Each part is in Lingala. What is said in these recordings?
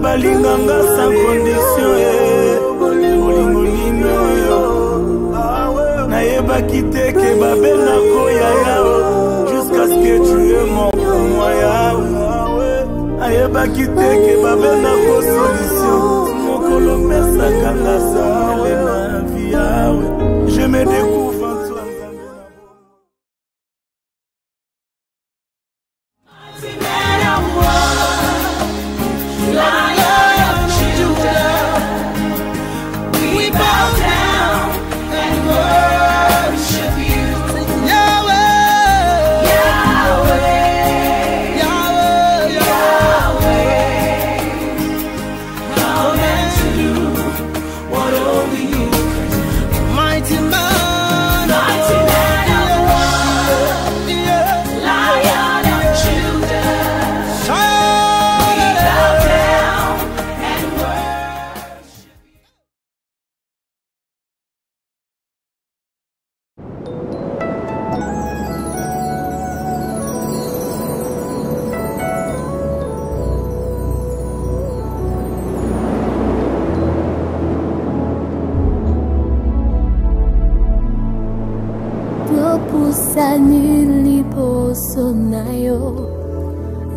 balinganga sans condition bolingo nino yo nayebaki te ke babenga koya yao jusqu'à ce que tu es mort pour moi yao nayebaki te ke babenga ko solution mokolo pesa kanga sale na vie yao je me découvre en toi.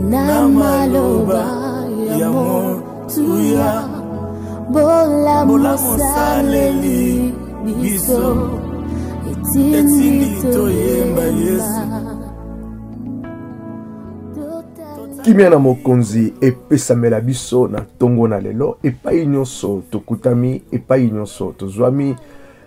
Na maloba ya motuya bola mosaleli biso etindi toyemba Yesu. Kimia na mokonzi epesamela biso na tongo na lelo epai nyonso tokutami epai nyonso tozwami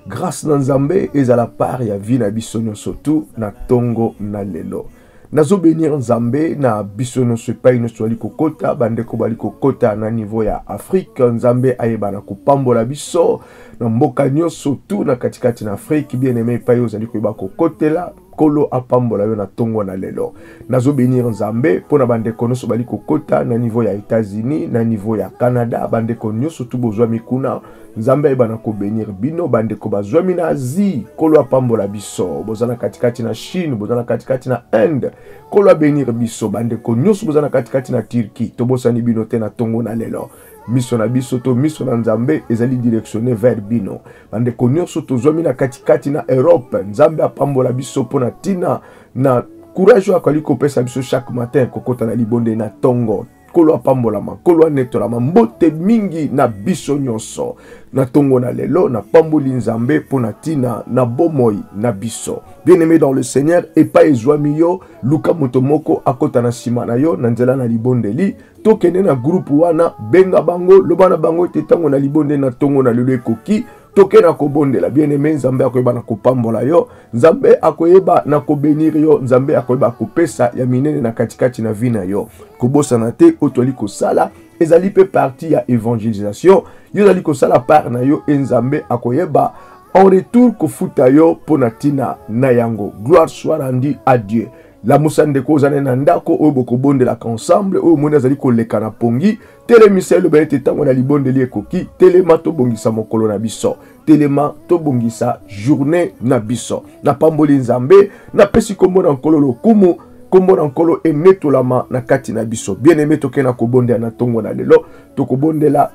grâce na Nzambe ezala part ya vie na biso nyonso tu na tongo na lelo. Nazo bénir Nzambe na biso nyonso epai nyonso bali kokota bandeko bali kokota na niveau ya Afrique. Nzambe ayeba na kopambola biso na mboka nyonso tu na katikati na Afrique. Bien aimé epai ozali koyeba kokotela kolo apambola yo na tongo na lelo. Nazo bénir Nzambe pona bandeko nyonso bali kokota na niveau ya États-Unis, na niveau ya Canada, bandeko nyonso tu bozwami kuna. Nzambe ayeba na ko bénir bino bandeko bazwami na Asie, kolo apambola biso. Bozana katikati na Chine, bozana katikati na Inde, kolo bénir biso bandeko nyonso bozana katikati na Turquie. Tobosani bino te na tongo na lelo. Miso na biso to miso na Nzambe ezali directionné vers bino. Bandeko nyonso tozwami na katikati na Europe, Nzambe apambola biso pona tina na courage akali kopesa biso chaque matin kokota na libonde na tongo. Kolo apambolama, kolo anetolama mbote mingi na biso nyonso. Na tongo na lelo, na pamboli Nzambe pona tina na bomoi na biso. Bien-aimé dans le Seigneur, epa ezwami yo, luka motomoko akota na sima na yo, na nzela na libonde li, tokene na groupe wana, benga bango, lobana bango tetango na libonde na tongo na lelo ekoki, toke na kobondela. Bien-aimé, Nzambe akoyeba na kopambola yo, Nzambe akoyeba na kobenir yo, Nzambe akoyeba kopesa ya minene na katikati na vina yo. Kobosa na te, otoli kosala, ezali pe parti ya évangélisation, yo zali kosala part na yo, Nzambe akoyeba en retour kofuta yo ponatina na yango. Gloire soit rendue à Dieu. La musande ko zane na ndako oyo bokobondela ensemble oyo mona zali koleka na pongi telemisa lo bayete tango na libondeli ekoki telema to bongisa mokolo na biso telema to bongisa journée na biso na pamboli Nzambe na pesi kombo na nkolo lokumu kombo na nkolo enetolama na kati na biso. Bien aimé tokena kobondela na tongo na lelo tokobondela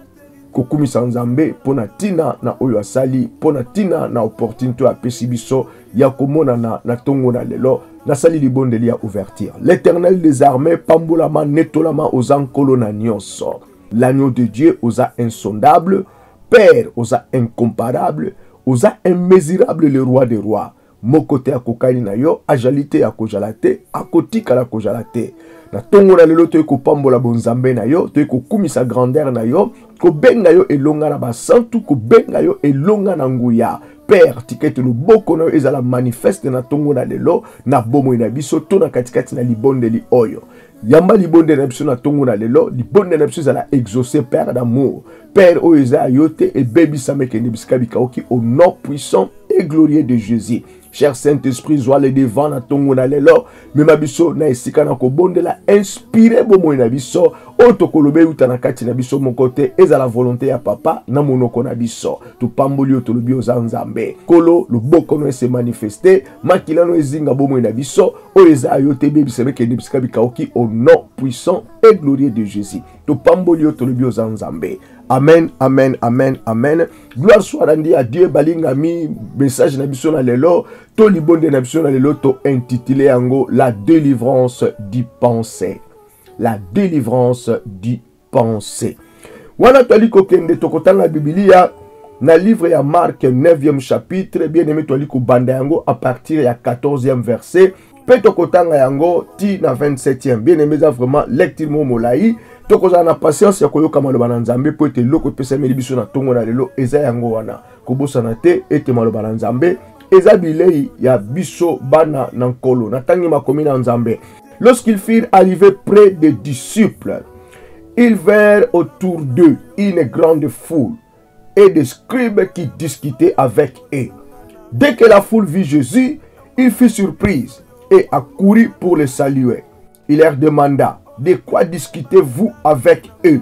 kokumisa Nzambe pona tina na oyo asali pona tina na opportunité ya pesi biso ya komona na tongo na lelo na sali libondeli ya ouverture. L'Éternel des armées pambolama netolama aux ankolo na nyonso. L'agneau de Dieu osa insondable, Père osa incomparable, osa immesurable le roi des rois. Mokote akokani na yo, ajalite akojalate, akotika la kojalate. Na tongo na lelo toye kopambola bonzambe na yo, toye kokumisa grandeur na yo, ko benga yo elonga na basantu, ko benga yo elonga na nguya. Père, tikete le boko na yo ezala manifeste na tongo na lelo, na bomo na biso to na katikati na libondeli oyo. Yamba libonde na biso na tongo na lelo, libonde na biso ezala exaucé Père d'amour. Père o eza yote et baby sameke nebisika bikaoki au nom puissant et glorieux de Jésus. Cher Saint-Esprit, joie le devant na tongo na lelo, mema biso na esika na kobonde la inspiré bomo na biso, otokolobe uta na kati na biso mon côté, eza la volonté ya papa na monoko na biso. Tu pamboli otolobi oza Nzambe. Kolo le boko no se manifester, makila no ezinga bomo na biso, o eza yote baby semeke nebisika bikaoki au nom puissant et glorieux de Jésus. to pamboli yo to lobi oza nzambe. Amen, amen, amen, amen. Gloire soit rendue à Dieu. Balingami, message na biso na lelo, to libonde na biso na lelo, to intitulé yango la délivrance du pensée. La délivrance du pensée. Wana toli kokende tokotanga Biblia na livre ya Marc 9e chapitre, bien aimé toli ko banda yango à partir ya 14e verset, pe tokotanga yango ti na 27e. Bien aimé za vraiment lecture mo molai. Tokoza na patience ya koyoka maloba na nzambe po ete loko pesa meli biso na tongo na lelo eza yango wana kobosa na te ete maloba na nzambe eza bilei ya biso bana na nkolo na tangi makomi na nzambe. Lorsqu'ils furent arrivés près des disciples, ils vinrent autour d'eux une grande foule et des scribes qui discutaient avec eux. Dès que la foule vit Jésus, il fut surprise et accourut pour le saluer. Il leur demanda: de quoi discutez-vous avec eux?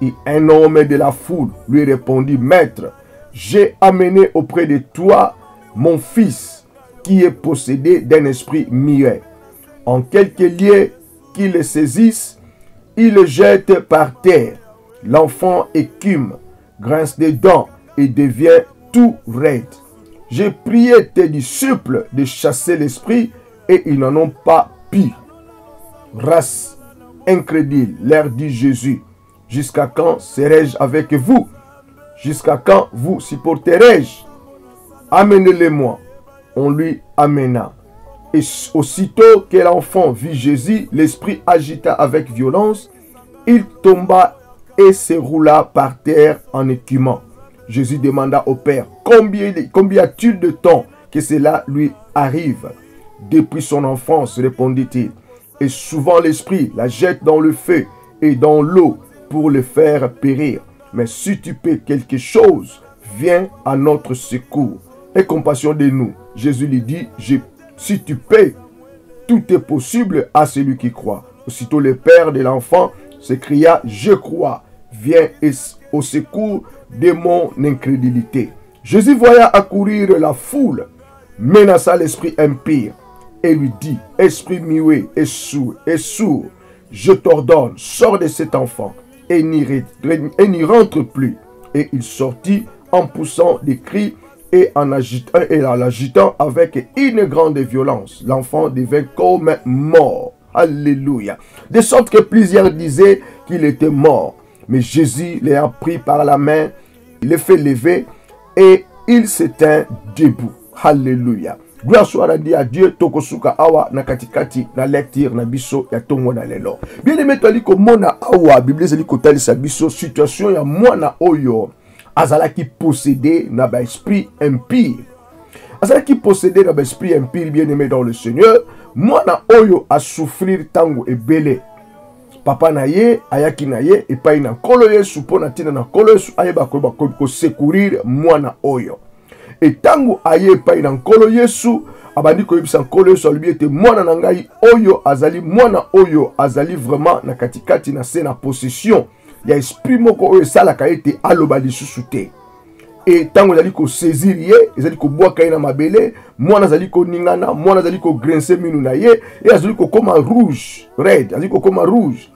Et un homme de la foule lui répondit: Maître, j'ai amené auprès de toi mon fils qui est possédé d'un esprit muet. En quelque lieu qu'il le saisisse, il le jette par terre. L'enfant écume, grince des dents et devient tout raide. J'ai prié tes disciples de chasser l'esprit et ils n'en ont pas pu. Race incrédule, leur dit Jésus, jusqu'à quand serai-je avec vous? Jusqu'à quand vous supporterai-je? Amenez-les-moi. On lui amena. Et aussitôt que l'enfant vit Jésus, l'esprit agita avec violence, il tomba et se roula par terre en écumant. Jésus demanda au Père: combien a-t-il de temps que cela lui arrive? Depuis son enfance, répondit-il. Et souvent l'esprit la jette dans le feu et dans l'eau pour le faire périr. Mais si tu peux quelque chose, viens à notre secours. Aie compassion de nous. Jésus lui dit: si tu peux, tout est possible à celui qui croit. Aussitôt le père de l'enfant s'écria: je crois, viens au secours de mon incrédulité. Jésus voyant accourir la foule, menaça l'esprit impie et lui dit: esprit muet et sourd, je t'ordonne, sors de cet enfant et n'y rentre plus. Et il sortit en poussant des cris et en l'agitant avec une grande violence. L'enfant devint comme mort. Alléluia. De sorte que plusieurs disaient qu'il était mort. Mais Jésus les a pris par la main, les fait lever et il s'éteint debout. Alléluia. Gloire soit rendue à Dieu. Tokosuka awa na katikati na lecture na biso ya tongo na lelo. Bien aimé tali ko mona awa Bible zali ko tali sa biso situation ya mwana oyo azalaki possédé na ba esprit impie. Azalaki possédé na ba esprit impie, bien aimé dans le Seigneur. Mwana oyo a souffrir tango ebele. Papa na ye ayaki na ye epai na nkolo Yesu pona tina na nkolo Yesu ayeba ko secourir mwana oyo. Et tango aye epai na nkolo Yesu abandi koyebisa nkolo Yesu alobi ete mwana na ngai oyo azali mwana oyo azali vraiment na katikati na se na possession ya esprit moko oyo esalaka ete aloba lisusu te. Et tango ezali ko saisir ye, ezali ko bwaka ye na mabele, mwana azali ko ningana, mwana azali ko grincer minu na ye, et azali ko koma rouge, red, azali ko koma rouge.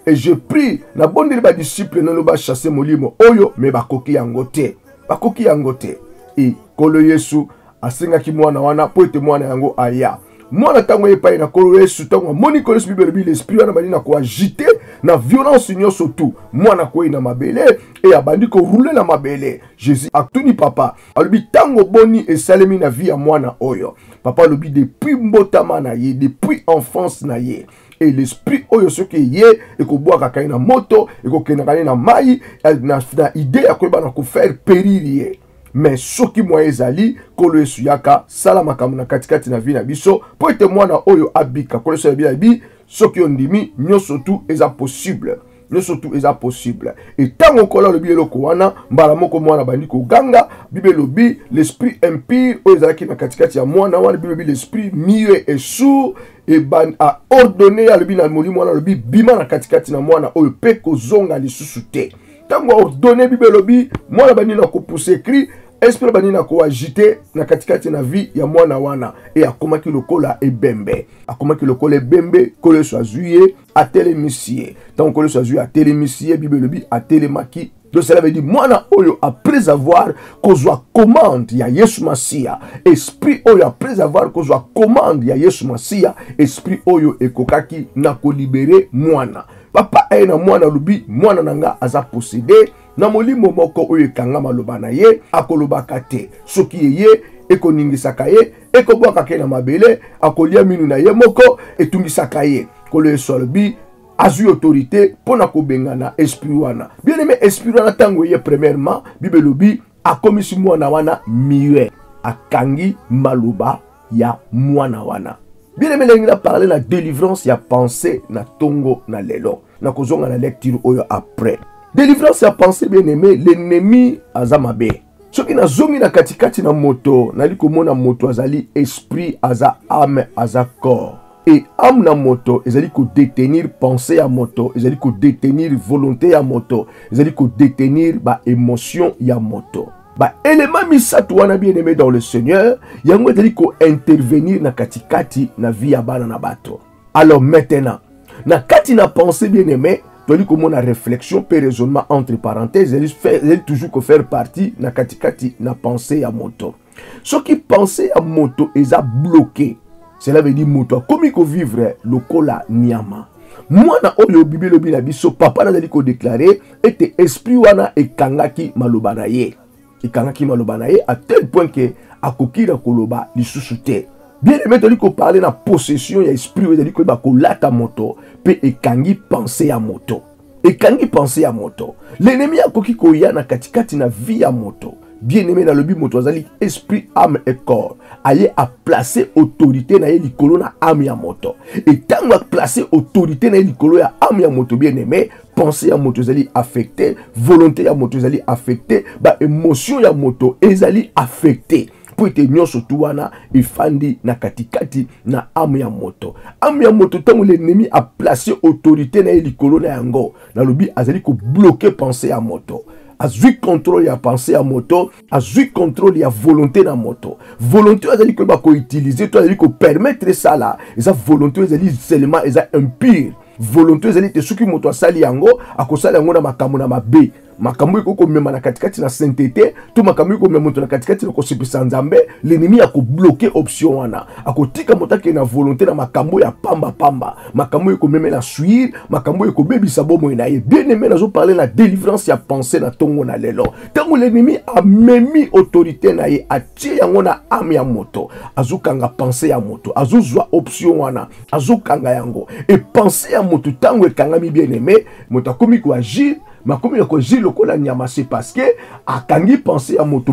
Et je prie na bondeli ba disciple nano ba chasser molimo oyo, mais bakoki yango te. Bakoki yango te. Et kolo Yesu asengaki mwana wana po ete mwana yango aya. Mwana tango epai na kolo Yesu tango moni kolo Yesu bibelobi l'esprit wana bandi na ko agiter na violence nyonso tout. Mwana ko ina mabele et abandi ko rouler na mabele. Jésus atuni papa alobi tango boni esalemi na vie ya mwana oyo. Papa alobi depuis mbotama na ye, depuis enfance na ye. Et l'esprit oyo soki ye ekobwaka kai na moto ekokendaka na mai na idée ya koyeba na ko faire périr ye. Mais soki mwa ezali kolo Yesu yaka sala makambo na katikati na vie na biso po ete mwana oyo abika. Kolo Yesu yabi soki ondimi nyonso tu eza possible. Nyonso tu eza possible. Et tango kolo lobi eloko wana mbala moko mwana bandi ko ganga Bible lobi l'esprit impie oyo ezalaki na katikati ya mwana wana Bible lobi l'esprit muet et sourd et ban a ordonné à lobi na molimo wana lobi bima na katikati na mwana oyo pe kozonga lisusu te. Tango ordonné Bible lobi mwana bandi na ko pousser cri esprit banini akoagite na katikati na vie ya mwana wana e akomaki lokola ebembe, akomaki lokola ebembe kolo so azuye atelemisie. Tant kolo so azuye atelemisie, Bible lobi atelemaki. Donc cela veut dire mwana oyo après avoir kozwa commande ya Yesu Masia, esprit oyo après avoir kozwa commande ya Yesu Masia, esprit oyo ekokaki na ko libérer mwana. Papa na mwana lubi mwana nanga aza possédé na molimo moko oyo ekanga maloba na ye akolobaka te. Soki ye ekoningisaka ye ekobwaka ke na mabele akolia minu na ye moko etungisaka ye. Kolo esolobi azui autorité pour na kobengana esprit wana. Bien aimé, esprit wana tango ye premièrement Bible lobi akomisi mwana wana miwe akangi maloba ya mwana wana. Bien aimé, lengi na parler na délivrance ya pensée na tongo na lelo. Na kozonga na lecture oyo après. Délivrance ya pensée, bien aimé, l'ennemi aza mabe. Soki na zongi na katikati na moto, nali komona moto azali esprit, aza âme, aza corps. Et âme na moto, ezali ko détenir pensée ya moto, ezali ko détenir volonté ya moto, ezali ko détenir ba émotion ya moto. Ba élément misatu wana bien aimé dans le Seigneur, yango ezali ko intervenir na katikati na vie ya bana na bato. Alors maintenant, na kati na pensée bien aimé, toli comme na réflexion pe raisonnement entre parenthèses, ezali toujours ko faire partie na katikati na pensée ya moto. Ce qui pensée ya moto eza bloqué. Cela veut dire moto comme ko vivre lokola nyama. Mwana oyo Bible lobi na biso papa nazali ko déclarer ete esprit wana ekangaki maloba na ye. Ekangaki maloba na ye à tel point que akokira koloba lisusu te. Bien aimé toli ko parler na possession ya esprit ezali ko ba kolata moto pe ekangi pensée ya moto. Ekangi pensée ya moto. L'ennemi akoki ko ya na katikati na vie ya moto. Bien aimé dans le but moto azali esprit, âme et corps. Aye a placer autorité na ye likolo na âme ya moto. Et tant a placer autorité na ye likolo ya âme ya moto bien aimé, pensée ya moto ezali affecté, volonté ya moto ezali affecté, ba émotion ya moto ezali affecté. Pour ete nyonso tu wana ifandi na katikati na âme ya moto. Âme ya moto tango l'ennemi a placé autorité na ye likolo na yango. Na lobi azali ko bloquer pensée ya moto. Azui contrôle ya pensée à moto, azui contrôle ya volonté na moto. Volonté azali ko ba ko utiliser, to azali ko permettre ça là. Eza volonté azali seulement eza impure. Volonté ezali te soki moto asali yango akosala yango na makambo na mabe. Makambo eko mema na katikati na sainteté, to makambo eko mema moto na katikati na kosepisa nzambe, l'ennemi ako bloquer option wana. Akotika moto ke na volonté na makambo ya pamba pamba. Makambo eko mema na suir, makambo eko bebisa bomo na ye. Bien aimé nazo parler na délivrance ya pensée na tongo na lelo. Tango l'ennemi a memi autorité na ye, atie yango na âme ya moto. Azukanga pensée ya moto, azuzwa option wana, azukanga yango. Et pensée ya moto tango ekangami bien aimé, moto akomi ko agir. Ma comme il y a lokola nyama c'est parce que akangi penser à moto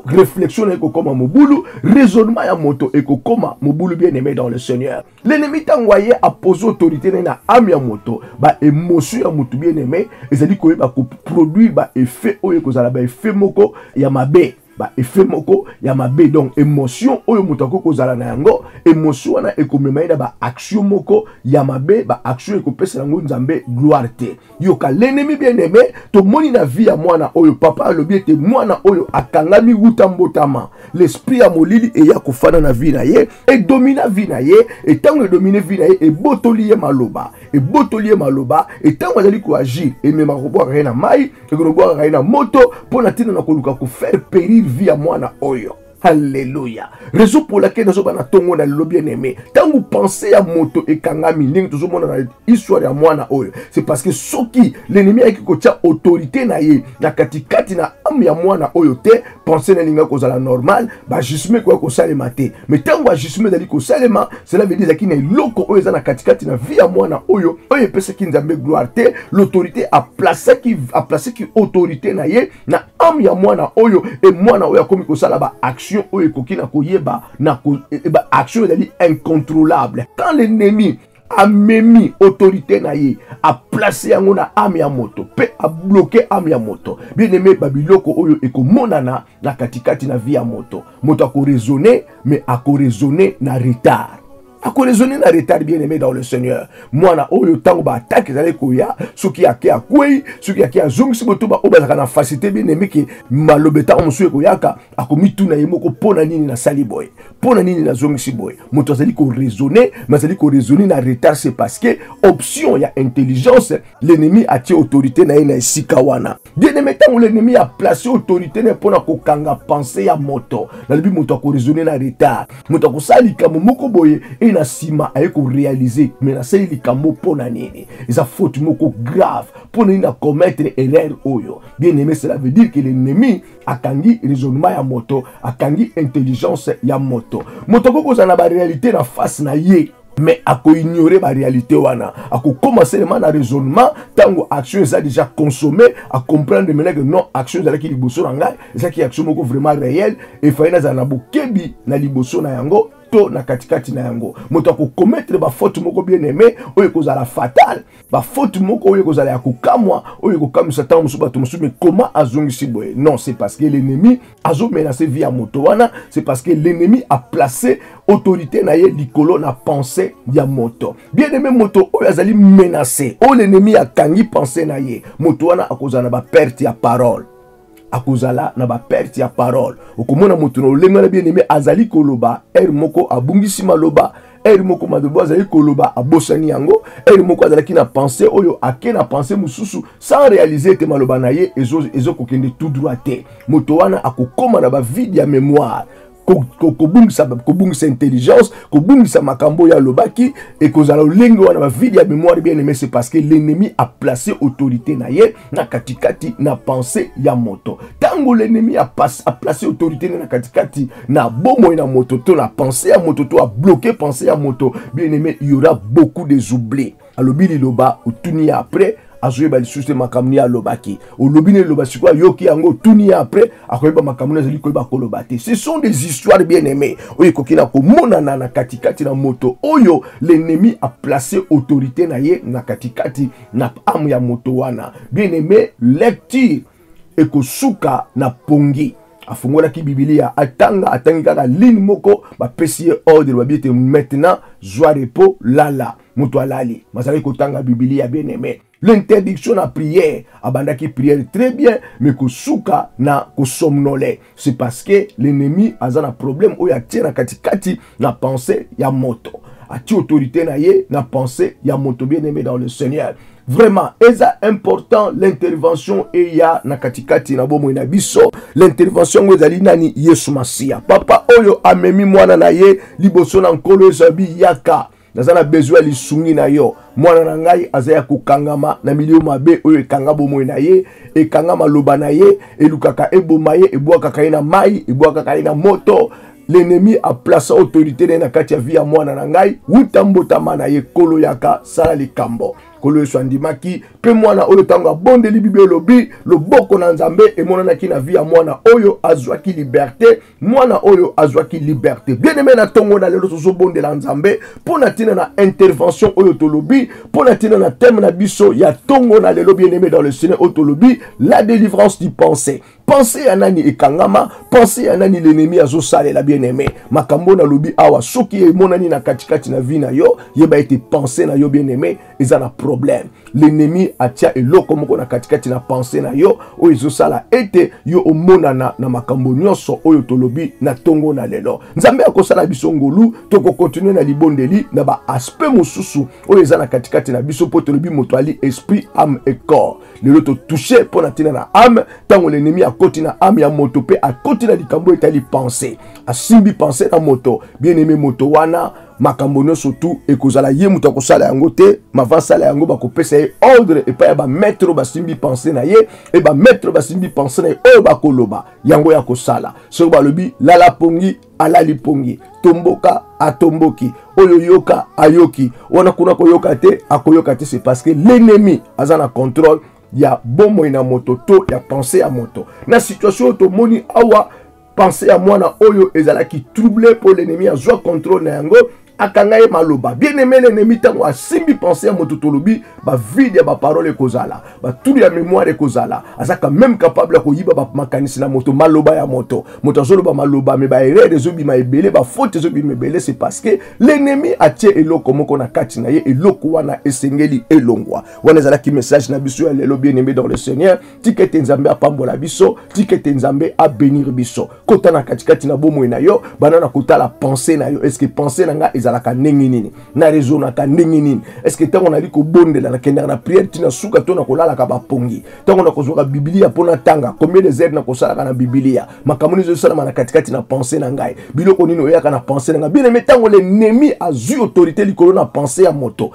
réflexion eko koma mobulu, raisonnement ya moto eko koma mobulu bien aimé dans le Seigneur. L'ennemi t'envoyé à poser autorité na âme ya moto, ba émotion ya moto bien aimé, ezali ko ba ko produire ba effet oyo ko zala ba effet moko ya mabe. Ba effet moko ya mabe, donc émotion oyo moto ko zala na yango, émotion wana ekomema ida ba action moko ya mabe, ba action ekopesa nango nzambe gloire te. Yoka l'ennemi bien aimé to moni na vie ya mwana oyo papa alobi ete mwana oyo akangami wuta mbotama, l'esprit ya molili eya kofana na vie na ye et domina vie na ye, et tango domine vie na ye e botoli ye maloba, e botoli ye maloba, et tango azali ko agir et mema ko boire rien na mai, e ko boire rien na moto pona tina na koluka ko faire périr vie à mwana oyo. Alléluia. Raison pour laquelle nous sommes tongo na lo bien aimé. Tant vous pensez à moto et kangami ning tout monde na histoire ya mwana oyo. C'est parce que soki l'ennemi a ko tia autorité na ye na katikati na am ya mwana oyo te, penser na linga ko za la normal, ba jisme ko salema te. Mais tant wa jisme dali ko salema, cela veut dire qu'il y a loko oyo za na katikati na vie ya mwana oyo, oyo pese ki nzambe gloire te, l'autorité a placé qui autorité na ye na am ya mwana oyo et mwana oyo komi ko sala ba action oyo ekoki na koyeba na action ezali incontrôlable. Quand l'ennemi a memi autorité na ye, a placé yango na âme ya moto, pe a bloqué âme ya moto, bien aimé babiloko oyo ekomonana na katikati na vie ya moto. Moto ako raisonner, mais ako raisonner na retard. ako raisonner na retard bien-aimé dans le Seigneur. Mwana oyo tango ba attaque ezali koya, soki yake akwei, soki yake azongisi boto ba obazaka na facilité bien-aimé ke malobeta omusu ekoyaka, ako mituna ye moko pona nini na sali boy. Pona nini na zongisi boy. Moto azali ko raisonner, mais azali ko raisonner na retard, c'est parce que option ya intelligence, l'ennemi a tie autorité na ye na esika wana. Bien-aimé tango l'ennemi a placé autorité na pona ko kanga penser ya moto. Na libi moto ko raisonner na retard. Moto ko sali kamo moko boye et na sima aye ko réaliser, mais na sali kamo pona nini. Eza faute moko grave pona nini na commettre erreur oyo. Bien-aimé, cela veut dire que l'ennemi a kangi raisonnement ya moto, a kangi intelligence ya moto. Moto ko za na ba réalité na face na ye. Mais à ignorer la réalité wana, à commencer le raisonnement, tant action est déjà consommé, à comprendre que non action est qui liboso nanga, c'est qui action vraiment réelle et faina za na bokebi na liboso na yango to na katikati na yango. Moto ko commettre ba faute moko bien aimé, oyo kozala fatal, ba faute moko oyo kozala ya kokamwa, oyo kokamisa tango musu bato musu, mais comment azongisi boye? Non, c'est parce que l'ennemi azo menacer via moto wana, c'est parce que l'ennemi a placé autorité na ye likolo na pensée ya moto. Bien aimé moto oyo azali menacé, o l'ennemi a kangi pensée na ye, moto wana akozala ba perte ya parole. Akozala na ba perte ya parole. Okomona moto no lenga na bien aimé azali koloba, moko abungisi maloba, moko madobo azali koloba abosani yango, moko azali ki na pensée oyo ake na pensée mususu sans réaliser te maloba na ye ezo kokende tout droit te. Moto wana akokoma na ba vide ya mémoire. Kobungisa intelligence, kobungisa makambo ya lobaki et kozala lengo wana ba vide ya mémoire bien aimé, c'est parce que l'ennemi a placé autorité na ye na katikati na pensée ya moto. Tango l'ennemi a placé autorité na katikati na bomo na moto to na pensée ya moto to a bloqué pensée ya moto, bien aimé, il y aura beaucoup de oublis. Alobili loba utuni après azoyeba lisusu makamuni ya lobaki olobine loba sikwa yoki yango tuni après akoyeba makamuni azali koyeba koloba te. Ce sont des histoires bien aimées oyo kokina komonana na katikati na moto oyo l'ennemi a placé autorité na ye na katikati na amu ya moto wana. Bien aimé, lecture ekosuka na pongi afungola ki Biblia atangi kaka ligne moko ba pesi ordre ba biete maintenant joie repos lala moto alali mazali kotanga Biblia bien aimé. L'interdiction à prière, abanda qui prière très bien, mais que souka na ko somnolé. C'est parce que l'ennemi a un problème où il y a na katikati na pensée ya moto. A ti autorité na ye na pensée ya moto bien aimé dans le Seigneur. Vraiment, c'est important l'intervention et ya na katikati na bomo na biso. L'intervention ezali nani Yesu Masia. Papa oyo amemi mwana na ye liboso na nkolo ezabi yaka. Nazana besoin li sungi na yo. Mwana na ngai azaya kukangama na milio mabe oyo ekanga bomo na ye, ekanga loba na ye, elukaka eboma ye, ebwaka na mai, ebwaka na moto. L'ennemi a placé autorité na kati ya vie ya mwana na ngai, utambotama na ye kolo yaka sala likambo. Kolo yesu andimaki pe mwana oyo tango abondeli Bible lobi loboko na Nzambe emonanaki na vie ya mwana oyo azwaki liberté, mwana oyo azwaki liberté. Bien aimé na tongo na lelo tozo bondela Nzambe pona tina na intervention oyo tolobi, pona tina na thème na biso ya tongo na lelo bien aimé dans le Seigneur otolobi la délivrance du pensée. Pensez à nani ekangama, pensez à nani l'ennemi azo sale la bien aimé. Makambo na lobi awa soki e monani na katikati na vie na yo, yeba ete pensée na yo bien aimé, ezana problème. L'ennemi atia eloko moko na katikati na pensée na yo, o ezo sala ete yo omonana na makambo nyonso oyo tolobi na tongo na lelo. Nzambe akosala biso ngolu, toko continuer na libondeli na ba aspect mosusu oyo ezana katikati na biso po tolobi moto ali esprit, âme et corps. Lelo to toucher po na tina na âme, tango l'ennemi a koti na âme ya moto pe a koti na likambo etali pensée. Asimbi pensée na moto, bien aimé moto wana makambo nyonso tu ekozala ye mutu akosala yango te, mavasala yango bakopesa ye ordre epai ya bametre basimbi pensée na ye e bametre basimbi pensée na ye oyo bakoloba yango ya kosala. Soki balobi lala pongi alali pongi, tomboka atomboki, oyo yoka ayoki, wana kuna koyoka te akoyoka te. C'est parce que l'ennemi aza na contrôle ya bomo ina moto to ya pensée ya moto. Na situation to moni awa pensée ya mwana oyo ezala ki troublé pour l'ennemi a joie contrôle na yango akangaye maloba bien-aimé l'ennemi tango asimbi penser à mototolobi ba vide ba parole kozala ba tout ya mémoire kozala azaka même capable ko yiba ba makanisi na moto maloba ya moto zoloba maloba me ba erreur ezobi ma ebele ba faute ezobi mebele c'est parce que l'ennemi a tie eloko moko na kati na ye eloko wana esengeli elongwa wana zala ki message na biso ya lelo bien-aimé dans le Seigneur tikete nzambe apambola biso tikete nzambe a bénir biso kota na kati na bomo na yo banana kota la pensée na yo est-ce que pensée na nga ezalaka ndenge nini na raison na ka ndenge nini est-ce que tango na liko bondela na kender na prière tina suka to na kolala ka bapongi tango na kozoka biblia pona tanga combien de heures na kosala na biblia makamoni zo sala na kati na pensée na ngai biloko nini oyaka na pensée na nga bien aimé tango l'ennemi a zu autorité likolo na pensée ya moto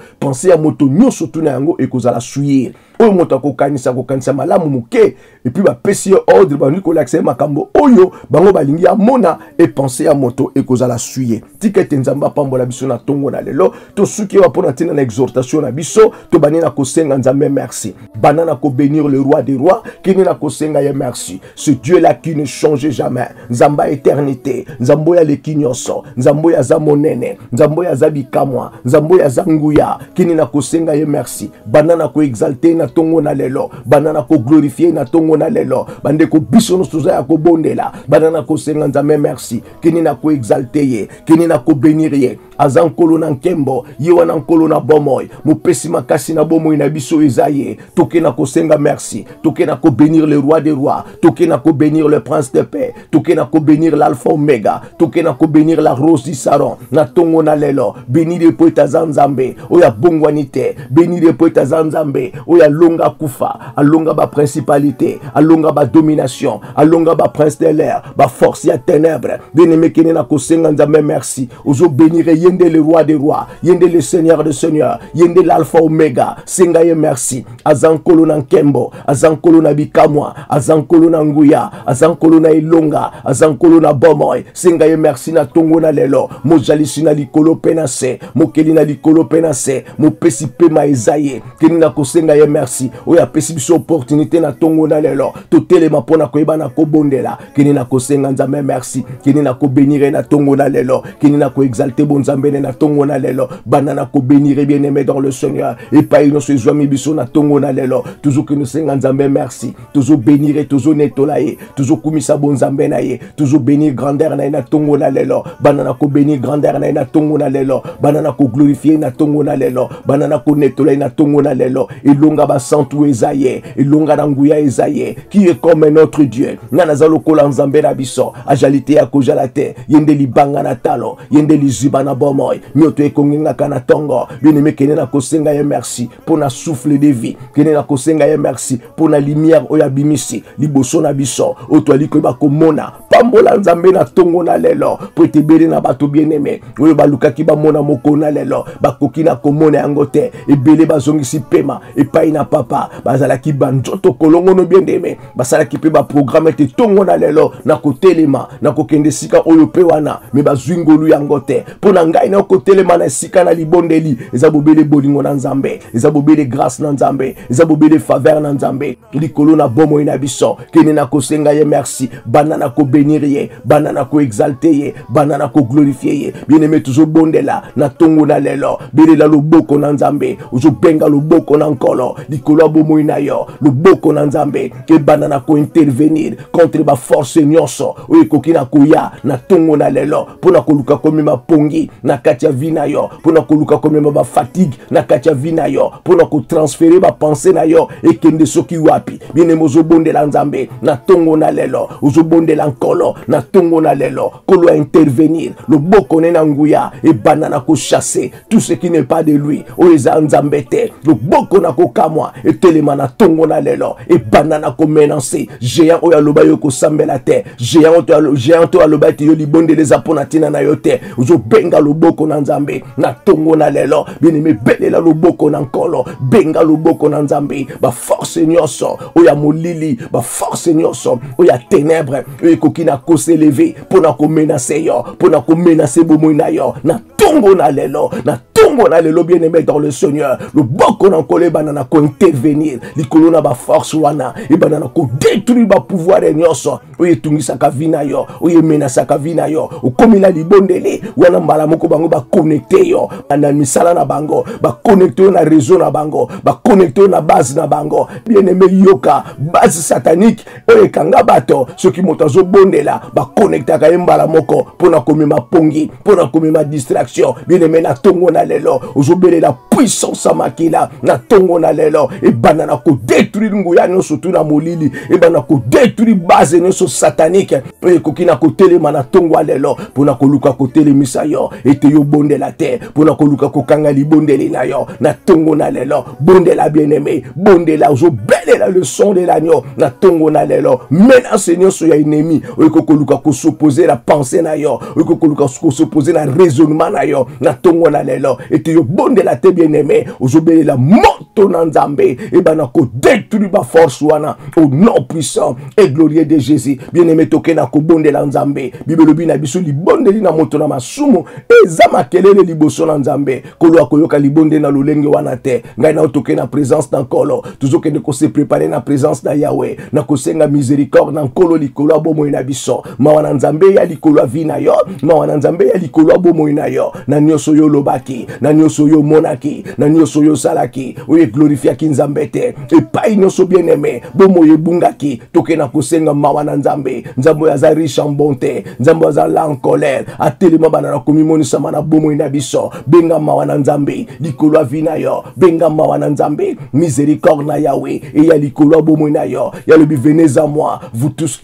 nyonso tuna yango ekozala suyer oyo moto akokanisa malamu muke et puis ba pesi ordre ba niko l'accès makambo oyo bango balingi amona et penser à moto ekozala suyer tikete nzamba pambola biso na tongo na lelo to suki wa pona tina na exhortation na biso to banina ko senga nzambe merci banana ko bénir le roi des rois qui na ko senga ya merci ce Dieu là qui ne change jamais nzamba éternité nzambo ya lekinyoso nzambo ya za monene nzambo ya za bikamwa nzambo ya za nguya qui na ko senga ya merci banana ko exalter na tongo na lelo banana ko glorifier na tongo na lelo bande ko biso no suza ya ko bondela banana ko senga nzambe merci kini na ko exalter ye kini na ko bénir ye azan kolo na nkembo ye wana nkolo na bomoy mupesi makasi na bomoy na biso ezaye toke na ko senga merci toke na ko bénir le roi des rois toke na ko bénir le prince de paix toke na ko bénir l'alpha omega toke na ko bénir la rose du saron na tongo na lelo bénir poeta zanzambe oya bongwanite bénir poeta zanzambe oya longa kufa alonga ba principalité alonga ba domination alonga ba prince de l'air ba force ya ténèbres bien-aimé kene na ko senga nzambe merci ozo bénir yende le roi des rois yende le seigneur des seigneurs yende l'alpha omega senga ye merci azankolo na nkembo azankolo na bikamwa azankolo na nguya azankolo na ilonga azankolo na bomoy senga ye merci na tongo na lelo mojali na likolo penase mokeli na likolo penase mopesi pe maezaye kene na ko senga ye merci oya pesi biso opportunité na tongo na lelo totelema pona koyeba na kobondela kene na ko senga nzambe merci kene na ko bénir na tongo na lelo kene na ko exalter bon nzambe na tongo na lelo banana ko bénir bien-aimé dans le Seigneur et pas ino se joami biso na tongo na lelo toujours que nous senga nzambe merci toujours bénir et toujours netolaye toujours kumisa bon nzambe na ye toujours bénir grandeur na tongo na lelo banana ko bénir grandeur na tongo na lelo banana ko glorifier na tongo na lelo banana ko netolaye na tongo na lelo elonga ba santu ezaye elonga na nguya ezaye qui est comme notre Dieu ngana zalo kola nzambe na biso ajalite ya kojalate yende libanga na talo yende liziba na bomoy mioto ekongenga kana tongo bien-aimé kene na kosenga ye merci pour na souffle de vie kene na kosenga ye merci pour na lumière oya bimisi liboso na biso otwali ko ba komona pambola nzambe na tongo na lelo pour te bere na bato bien-aimé oyo balukaki ba mona moko na lelo bakoki na komona yango te ebele bazongisi pema epai na papa bazalaki banjoto kolongo no bien-aimé basalaki pe ba programme te tongo na lelo na kotelema na kokende sika oyo pe wana me bazwingolu yango te pona ngai na kotelema na sika na libondeli eza bobele bolingo na nzambe eza bobele grâce na nzambe eza bobele faveur na nzambe likolo na bomo ina biso kene na kosenga ye merci banana ko bénir ye banana ko exalter ye banana ko glorifier ye bien-aimé toujours bondela na tongo na lelo belela loboko na nzambe ozo benga loboko na nkolo likolo bomo ina yo loboko na nzambe ke banana ko intervenir contre ba force nyonso oyo koki na koya na tongo na lelo pona koluka komema pongi na kati ya vie na yo pona koluka komema ba fatigue na kati ya vie na yo pona ko transférer ba pensée na yo ekende soki wapi bien-aimé ozo bondela nzambe na tongo na lelo ozo bondela nkolo na tongo na lelo kolo intervenir loboko na nguya e banana ko chasser tout ce qui n'est pas de lui oeza nzambe te loboko na ko kamwa e telema na tongo na lelo e banana ko menacer géant oya loba yo ko sambela te géant to aloba te yo libondeleza pona tina na yo te ozo benga loboko na nzambe na tongo na lelo bien-aimé belela loboko na nkolo benga loboko na nzambe ba force nyonso oya molili ba force nyonso oya ténèbres oyo koki na ko s'élever pour na ko menacer yo, pour na ko menacer bomoi na yo, na tongo na lelo, na tongo na lelo bien-aimé dans le Seigneur. Le boko na kole banana ko intervenir, likolo na ba force wana, et banana ko détruire ba pouvoir et nyonso, oye tungisa ka vina yo, oye menasa ka vina yo, o komi na libondeli, wana mbala moko bango ba connecter yo, na misala na bango, ba connecter na réseau na bango, ba connecter na base na bango, bien-aimé yoka, base satanique, oye kanga bato, ceux qui montazo bondela, ba connecter ka mbala moko, pona komi ma pongi, pona komi ma distraction, bien-aimé na tongo na lelo, ozobele la puissance makila, na tongo na lelo, et banana ko détruire nguya nyonso tu na molili, et banana ko détruire base nyonso satanique, et kokina ko telema na tongo lelo, pona ko luka ko telemisa yo, et te yo bonde la terre, pona ko luka ko kanga li bondeli na yo, na tongo na lelo, bonde la bien-aimé, bonde la ozobele la leçon de l'agneau, na tongo na lelo, menace nyonso ya ennemi, et ko luka ko s'opposer la pensée na yo, et ko luka ko s'opposer la raisonnement na yo, na tongo na lelo, et te yo bonde la terre bien-aimé, ozobele la moto na nzambe, et bana ko détruire ba force wana, au nom puissant et glorieux de Jésus, bien-aimé toke na ko bonde la nzambe, bibelobi na biso li bonde li na moto na masumu, ezama kelele liboso na nzambe, kolo akoyoka li bonde na lolenge wana te, ngai na toke na présence na nkolo, tuzoke ne ko se préparer na présence na Yahweh, na ko senga miséricorde na nkolo likolo abomo na biso, mawa na nzambe ya likolo vina yo, mawa na nzambe ya likolo abomo na yo, na nyoso yo lobaki, na nyoso yo monaki, na nyoso yo salaki, oye glorifia ki nzambe te, et pas nyoso bien-aimé, bomo ye bungaki, toke na ko senga mawa na nzambe, nzambo ya za riche en bonté, nzambo ya za la en colère, atelema banana komi monisa mana bomo na biso, benga mawa na nzambe, likolo vina yo, benga mawa na nzambe, miséricorde na Yahweh, et ya likolo bomo na yo, ya le venez à moi, vous tous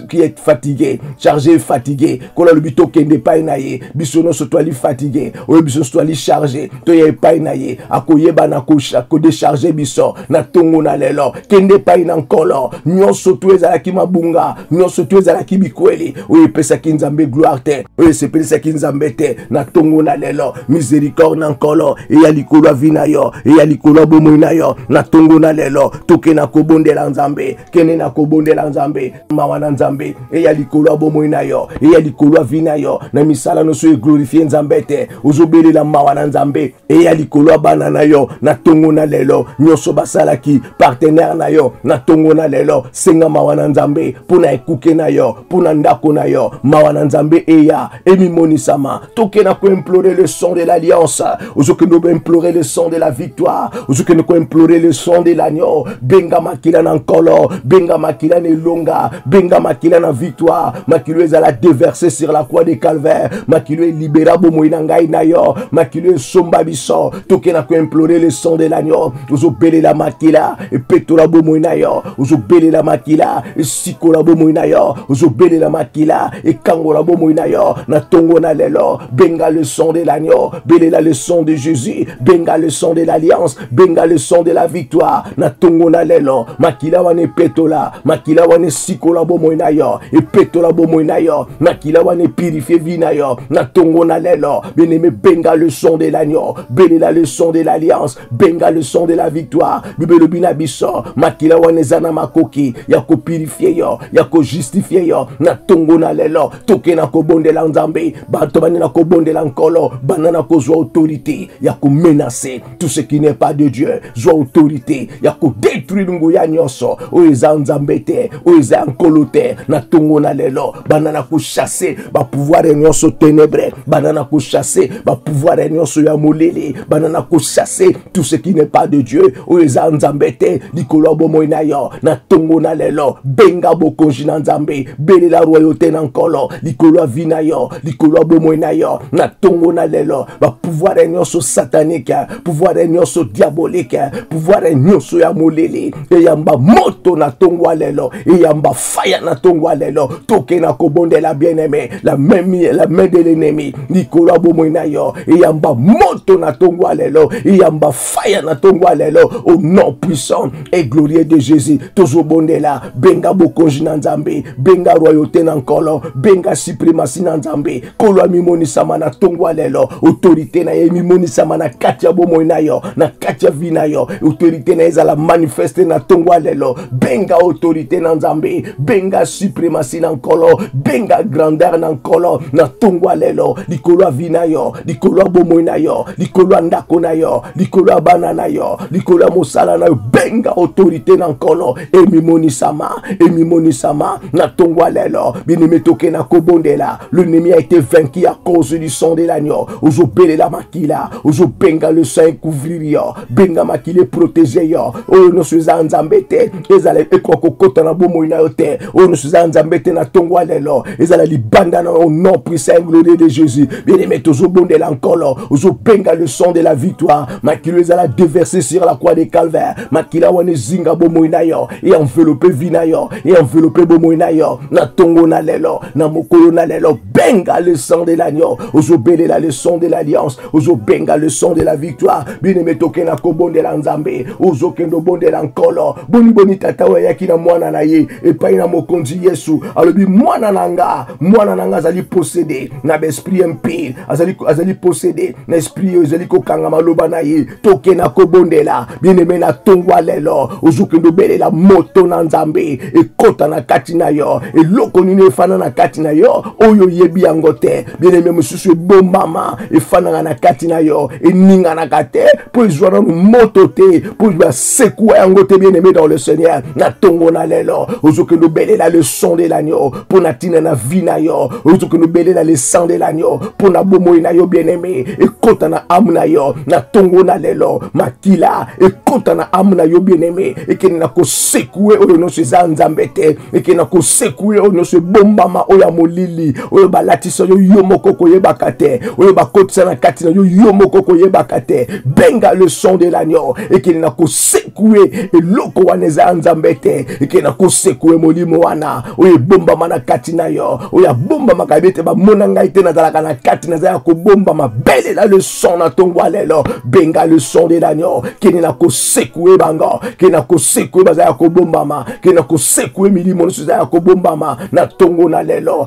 qui êtes fatigués, chargés et fatigués, kola le bito kende pa naye, biso no so toi li fatigué, o biso so toi li chargé, to ye pa naye, akoyeba na ko décharger biso, na tongo na lelo, kende pa na nkolo, nyonso to ezala ki mabunga, nyonso to ezala ki bikweli, o pesa ki nzambe gloire te, o se pesa ki nzambe te, na tongo na lelo, miséricorde na nkolo, e ya likolo vina yo, e ya likolo bomo na yo, na tongo na lelo, toke na ko bondela nzambe, kene na ko bondela nzambe, mawa na nzambe, e ya likolo bomo na yo, e ya likolo vina yo, na misala no so e glorifier nzambe te, ozobele la mawa na nzambe, e ya likolo bana na yo, na tongo na lelo, nyoso basala ki partenaire na yo, na tongo na lelo, senga mawa na nzambe, pona ekuke na yo, pona ndako na yo, mawa na nzambe eya, emi monisama, toke na ko implorer le son de l'alliance, ozoke no implorer le son de la victoire, ozoke no ko implorer le son de l'agneau, benga makila na nkolo, benga makila na longa, benga makila na victoire, makilo ezala déversé sur la croix de calvaire, makilo libéra bomo na ngai na yo, makilo somba biso, toke na ko implorer le son de l'agneau, ozobele la makila, et petola bomo na yo, ozobele la makila, et sikola bomo na yo, ozobele la makila, et kangola bomo na yo, na tongo na lelo, benga le son de l'agneau, bele la le son de Jésus, benga le son de l'alliance, benga le son de la victoire, na tongo na lelo, makila wane petola, makila wane sikola bomo na yo, et petola bomo na yo, makila wane purifier vina yo, na tongo na lelo, bien-aimé, benga le son de l'agneau, bele la le son de l'alliance, benga le son de la victoire, bibelo bina biso, makila wane zana makoki, yako purifier yo, yako justifier yo, na tongo na lelo, toke na ko bonde la nzambe, bato bani na ko bonde la nkolo, banana ko zwa autorité, yako menacer tout ce qui n'est pas de Dieu, zwa autorité, yako détruire nguya nyonso, o eza nzambe te, o eza nkolo te, na tongo na lelo, banana ko chasser, ba pouvoir nyonso ténébré, banana ko chasser, ba pouvoir nyonso ya molele, banana ko chasser tout ce qui n'est pas de Dieu, o eza nzambe te, likolo bomo na yo, na tongo na lelo, benga bokonji na nzambe, bele la royauté na nkolo, likolo vina yo, likolo bomo na yo, na tongo na lelo, ba pouvoir nyonso satanique, pouvoir nyonso diabolique, pouvoir nyonso ya molele, e yamba moto na tongo lelo, e yamba fire na tongo lelo, toke na ko bonde la bien-aimé, la main de l'ennemi, likolo bomo na yo, e yamba moto na tongo lelo, yamba fire na tongwa lelo, au nom puissant et glorieux de Jésus. Tozo bondela, benga bokonji na nzambe, benga royauté na nkolo, benga suprématie na nzambe, kolo mimoni sama na tongwa lelo, autorité na ye mimoni sama na katia bomo na yo, na katia vina yo, autorité na ezala manifester na tongwa lelo, benga autorité na nzambe, benga suprématie na nkolo, benga grandeur na nkolo, na tongwa lelo, likolo vina yo, likolo bomo na yo, likolo ndako na yo, likolo bana na yo, likolo mosala na yo, benga autorité na nkolo, emimoni sama, na tongwa lelo, bien-aimé toke na kobondela, l'ennemi a été vaincu à cause du sang de l'agneau, ozo pele la makila, ozo benga le sang couvrir yo, benga makile protéger yo, oyo no suza nzambete, ezale ekoko kota na bomo ina yote, oyo no suza nzambete na tongwa lelo, ezala libanda na au nom puissant et glorieux de Jésus, bien-aimé tozo bondela nkolo, ozo benga le sang de la victoire, makilo ezala déversé sur la croix de Calvaire, makila wane zinga bomo ina yo, et enveloppé vina yo, et enveloppé bomo ina yo, na tongo na lelo, na mokolo na lelo, benga le sang de l'agneau, ozo bele la le sang de l'alliance, ozo benga le sang de la victoire, bien-aimé toke na kobonde la nzambe, ozo kendo bonde la nkolo, boni tata wa yaki na mwana na ye, et pa ina mokonzi Yesu, alobi mwana nanga azali possédé, na besprit impire, azali possédé, na esprit azali kokanga maloba na ye, toke na kobonde la, bien-aimé na tongwa lelo, ozo kendo bele la moto na nzambe, et kota na kati na yo, et loko nini fana na kati na yo, oyo yebi angote, bien-aimé mususu bon mama, et fana na kati na yo, et ninga na kate, pour jouer dans moto te, pour jouer secouer angote, bien-aimé dans le Seigneur, na tongo na lelo, ozo que nous bele la le son de l'agneau, pour na tina na vi na yo, ozo que nous bele la le sang de l'agneau, pour na bomo na yo, bien-aimé, et kota na am na yo, na tongo na lelo, makila, et kota na am na yo, bien-aimé, et que na ko secouer, oyo no se zanzambete, et que na ko secouer, oyo no se bombama, oya molili, oyo balatisa yo yomoko koye bakate, oyo bakotisa na katina yo yomoko koye bakate, benga le son de l'agneau, et que na ko secouer, et loko waneza nzambete, et que na ko secouer molimo wana, oyo bombama na katina yo, oya bombama kabete ba monanga ite na zalaka na katina za ko bombama, bele la le son na tongwa lelo, benga le son de l'agneau, que na ko secouer bango, que na ko secouer baza ko bombama, que na ko secouer milimo za ko bombama, na tongo na lelo,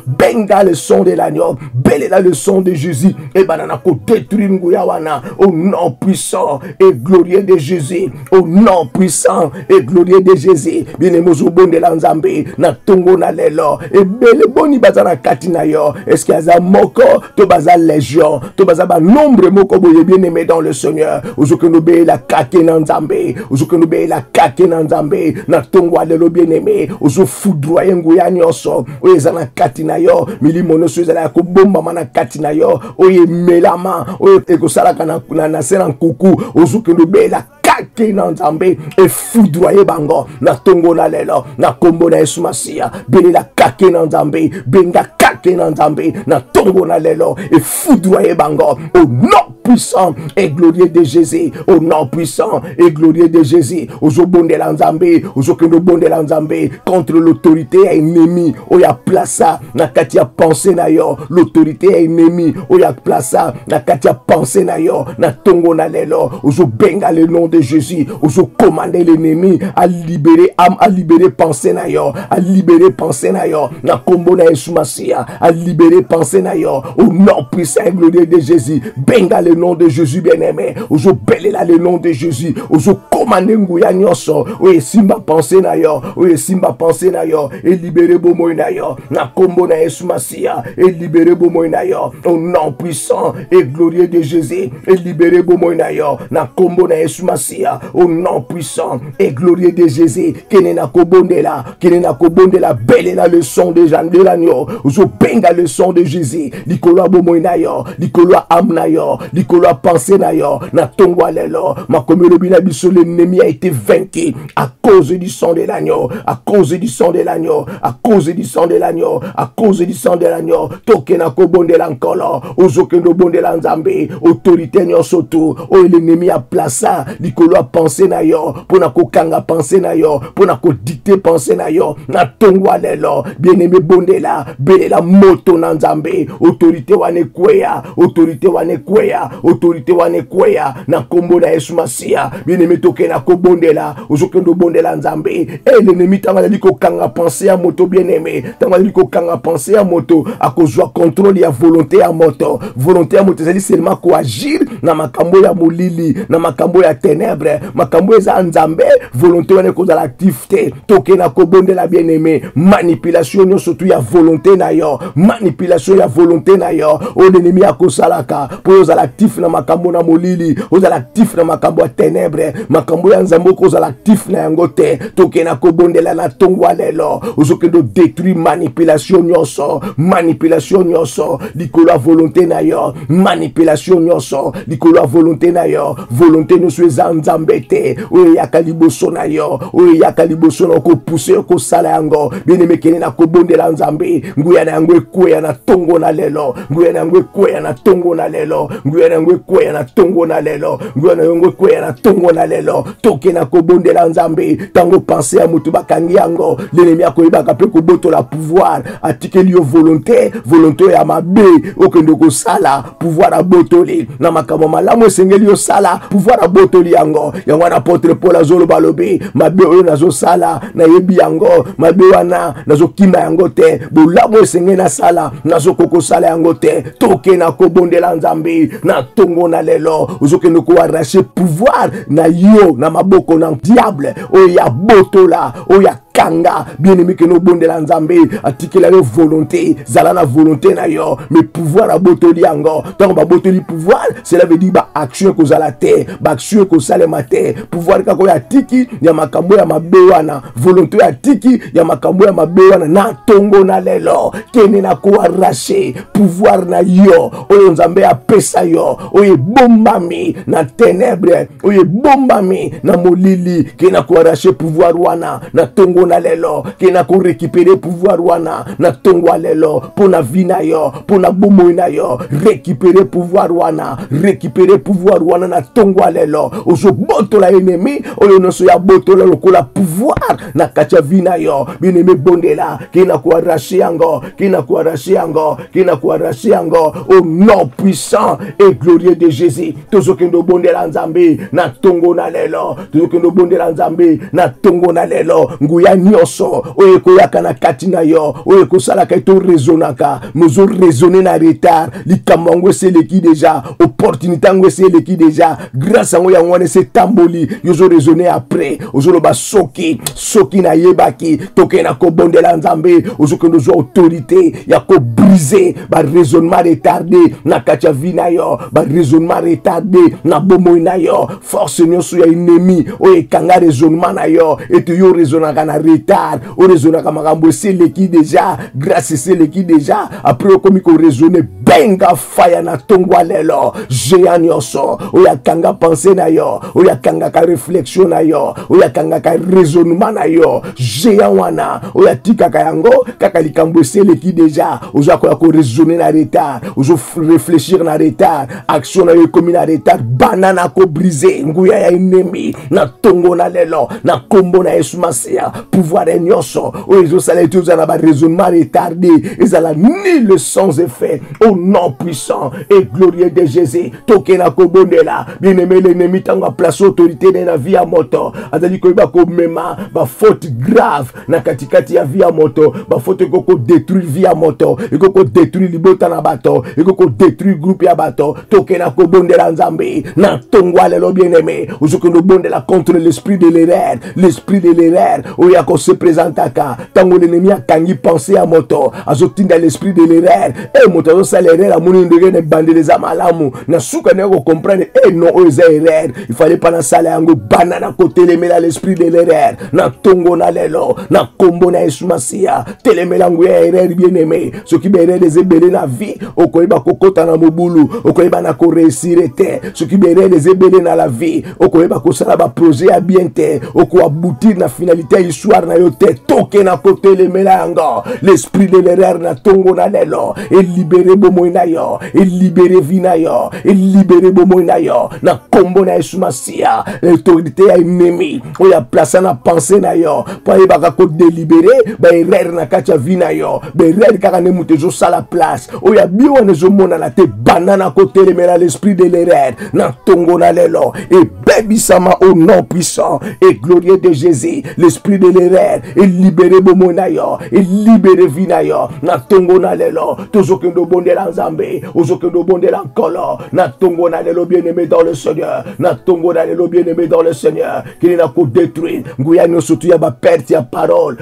benga le son de l'agneau, belle la le son de Jésus, et banana ko détruire nguyawana, au nom puissant et glorieux de Jésus, au nom puissant et glorieux de Jésus, bien aimé bonde la nzambe, na tongo na lelo, et belle boni bazana katina yo, est-ce qu'il y a moko, to baza légion, to baza ba nombre moko boye bien aimé dans le Seigneur, ozoke no be la kake na nzambe, ozoke no be la kake na nzambe, na tongo lelo bien aimé, ozo foudroyer nguya nyonso, oyezana katina yo, milimo no ezala ko bomba mana katina yo, oye melama, oye ekosalaka na sena nkuku, ozoke no be la kake na nzambe, e foudroyer bango, na tongo na lelo, na kombo na Yesu Masia, bele la kake na nzambe, benga kake na nzambe, na tongo na lelo, e foudroyer bango, au nom puissant et glorieux de Jésus, au nom puissant et glorieux de Jésus, ozo bonde la nzambe, ozo kendo bonde la nzambe, contre l'autorité ennemie, oya plaça, na katia pensée na yo, l'autorité ennemie, oya plaça, na katia pensée na yo, na tongo na lelo, ozo benga le nom de Jésus, ozo commander l'ennemi à libérer âme, à libérer pensée na yo, à libérer pensée na yo, na kombo na Yesu Masia, à libérer pensée na yo, au nom puissant et glorieux de Jésus, benga le nom de Jésus bien-aimé, ozo belle la le nom de Jésus, ozo commander nguya nyonso, oye simba pensée na yo, oye simba pensée na yo, et libérer bomo na yo, na kombo na Yesu Masia, et libérer bomo na yo, au nom puissant et glorieux de Jésus, et libérer bomo na yo, na kombo na Yesu Masia, au nom puissant et glorieux de Jésus, kene na kobonde la, belle la le son de Jean de l'agneau, ozo benga le son de Jésus, likolo bomo na yo, likolo am na yo, likolo pensée na yo, na tongwa lelo, ma komelo bina biso, l'ennemi a été vaincu à cause du sang de l'agneau, à cause du sang de l'agneau, à cause du sang de l'agneau, à cause du sang de l'agneau, toke na kobonde la nkolo, ozo kendo bonde la nzambe, autorité nyonso tu, o l'ennemi a placé, likolo likolo ya pensée na yo pona ko kanga pensée na yo pona ko dicter pensée na yo na tongwa lelo bien-aimé bondela belela moto na nzambe autorité wane kweya autorité wane kweya autorité wane kweya na kombo na Yesu Masia bien-aimé tokena ko bondela ozokendo bondela nzambe l'ennemi tanga liko kanga pensée ya moto bien-aimé tanga liko kanga pensée ya moto akozwa contrôle ya volonté ya moto ezali seulement ko agir na makambo ya molili na makambo ya ténèbres makambo eza nzambe volonté wane kozala activité tokena ko bondela bien-aimé manipulation nyonso tu ya volonté na yo manipulation ya volonté na yo l'ennemi akosalaka po ozala actif na makambo na molili ozala actif na makambo ya ténèbres makambo ya nzambe kozala actif na yango te tokena ko bondela na tongwa lelo ozokendo détruire manipulation nyonso likolo ya volonté na yo manipulation nyonso likolo ya volonté na yo volonté nyonso eza nzambe te oyo yaka liboso na yo oyo yaka liboso na okopuse okosala yango bien-aimé kene na kobondela nzambe nguya na yango ekweya na tongo na lelo nguya na yango ekweya na tongo na lelo nguya na yango ekweya na tongo na lelo nguya na yango ekweya na tongo na lelo tokena kobondela nzambe tango pensé ya mutu bakangi yango l'ennemi akoyebaka pe kobotola pouvoir atikeli yo volonté ya mabe okende kosala pouvoir abotoli na makambo malamu esengeli yo sala pouvoir abotoli yango wana apôtre Paul azoloba lobi mabe oyo nazosala nayebi yango mabe wana nazokima yango te bolamu esengeli na sala nazokokosala yango te tokena kobondela nzambe na tongo na lelo ozokende ko arracher pouvoir na yo na maboko na diable oyo ya botola oyo ya kanga bien-aimé que no bondela nzambe atikela yo volonté zala na volonté na yo mais pouvoir abotoli yango donc ba botoli pouvoir cela veut dire ba action ko zala te ba action ko salema te pouvoir kako ya tiki ya makambo ya mabewana volonté ya tiki ya makambo ya mabewana na tongo na lelo kene na ko arracher pouvoir na yo oyo nzambe apesa yo oyo bombami na ténèbres oyo bombami na molili kena ko arracher pouvoir wana na tongo na lelo kena ko récupérer pouvoir wana na tongo lelo pona vina yo pona bomo na yo récupérer pouvoir wana na tongo lelo ozo botola ennemi oyo noso ya botola lokola pouvoir na kacha vina yo bien-aimé bondela kena ko arracher yango au nom puissant et glorieux de Jésus tozokendo bondela nzambe na tongo na lelo tozokendo bondela nzambe na tongo na lelo nguya nyonso oyo koyaka na kati na yo oyo kosalaka eto raisonnaka mozo raisonner na retard likambo yango eseleki déjà opportunité yango eseleki déjà grâce yango yango wana esetamboli yozo raisonner après ozoloba soki na yebaki tokena kobondela nzambe ozokendo zwa autorité ya ko briser ba raisonnement retardé na kati ya vie na yo ba raisonnement retardé na bomoi na yo force nyonso ya ennemi oyo ekanga raisonnement na yo eto yo raisonnaka na retard o raisonnaka makambo eseleki déjà grâce eseleki déjà après okomi ko raisonner benga faya na tongwa lelo géant nyonso oyo akanga pensée na yo oyo akangaka réflexion na yo oyo akangaka raisonnement na yo géant wana oyo atikaka yango kaka likambo eseleki déjà ozo akoya ko raisonner na retard ozo réfléchir na retard action na yo ekomi na retard banana ko briser nguya ya ennemi na tongo na lelo na kombo na Yesu Masia pouvoir nyonso oyo ezosala ete ozala ba raisonnement retardé ezala nul sans effet au nom puissant et glorieux de Jésus tokena kobondela bien-aimé l'ennemi tanga place autorité na vie ya moto azali koyeba ko mema ba faute grave na katikati ya vie ya moto ba faute koko détruire vie ya moto ekoko détruire libota na bato ekoko détruire groupe ya bato tokena kobondela nzambe na tongwa lelo bien-aimé ozokendo bondela contre l'esprit de l'erreur oyo yako se présentaka tango l'ennemi akangi pensée ya moto azotinda l'esprit de l'erreur moto azosala erreur amoni ndenge ne bandeleza malamu na suka ne ko comprendre non oyo eza erreur il fallait pas na sala yango banana kotelemela l'esprit de l'erreur na tongo na lelo na kombo na Yesu Masia telemela ngo ya erreur bien-aimé soki be erreur ezebele na vie okoyeba kokota na mobulu okoyeba na ko réussir te soki be erreur ezebele na la vie okoyeba ko sala ba projet ya bien te oko aboutir na finalité histoire na yo te toke na kotelemela yango l'esprit de l'erreur na tongo na lelo et libérer bomo bomoi na yo, et libérer vie na yo, et libérer bomoi na yo, na kombo na Yesu Masia, l'autorité ya ennemi, o ya place na pensée na yo, pour y baka ko délibérer, ba erreur na katia vie na yo, ba erreur kaka ne mute zo sala place, o ya biwa ne zo mona na te banana côté le mela l'esprit de l'erreur, na tongo na lelo, et bébisama au nom puissant, et glorieux de Jésus, l'esprit de l'erreur, et libérer bomoi na yo, et libérer vie na yo, na tongo na lelo, toujours que nous bonde la Nzambe, toujours que nous bonde la Nkolo, na tongo na lelo bien-aimé dans le Seigneur, na tongo na lelo bien-aimé dans le Seigneur, qui n'a qu'au détruire, nguya no surtout ya ba perte ya parole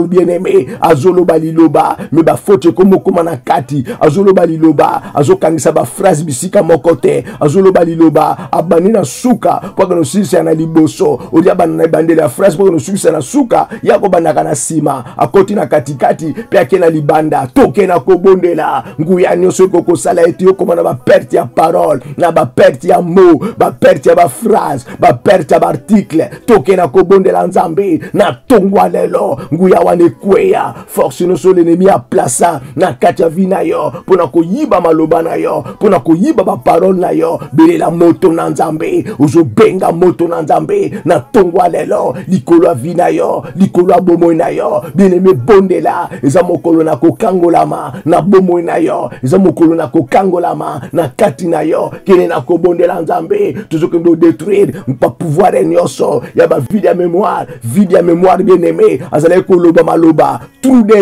bien-aimé, azolo baliloba, mais ba faute comme na kati, azolo baliloba, azo kangisa ba phrase bisika mon côté, azolo baliloba, abani na suka, pour que nous sisi na liboso, o dia banana bande la phrase pour que nous sisi na suka, ya ko banaka na sima, akoti na katikati, pe akena libanda, toke na kobondela, nguya nyonso koko sala eti yo komana ba perte ya parole, na ba perte ya mot, ba perte ya ba phrase, ba perte ya ba article, toke na kobondela Nzambe, na tongwa lelo, nguya wane kweya, force no so l'ennemi a plaça, na katia vina yo, pona ko yiba maloba na yo, pona ko yiba ba parole na yo, bele la moto na Nzambe, uzo benga moto na Nzambe, na tongwa lelo, likolo vina yo, likolo bomo na yo, bien aimé bondela, eza mokolo na kokangolama, na bomo na yo, eza mokolo na kokangolama, na kati na yo, kene na kobondela Nzambe, toujours que nous détruire, pas pouvoir enyoso, ya ba vide ya mémoire bien aimé, azale koloba maloba, tout des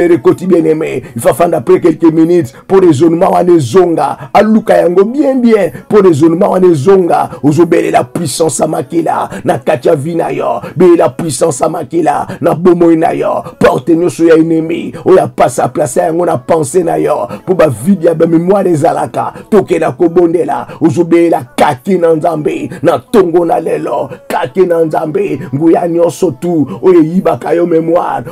récoltes bien aimé, il faut faire après quelques minutes pour raisonnement wane zonga, aluka yango bien pour raisonnement wane zonga, ozobele la puissance amakila, na katia vina yo, be la puissance amakila, na bomo na yo, porte nyoso ya ennemi, o ya passe à placer yango na pensée na yo, pour ba vide ya ba mémoire ezalaka, toke na kobondela, ozobele la kaki na Nzambe, na tongo na lelo, kaki na Nzambe, nguya nyonso tu, oye yibaka yo mémoire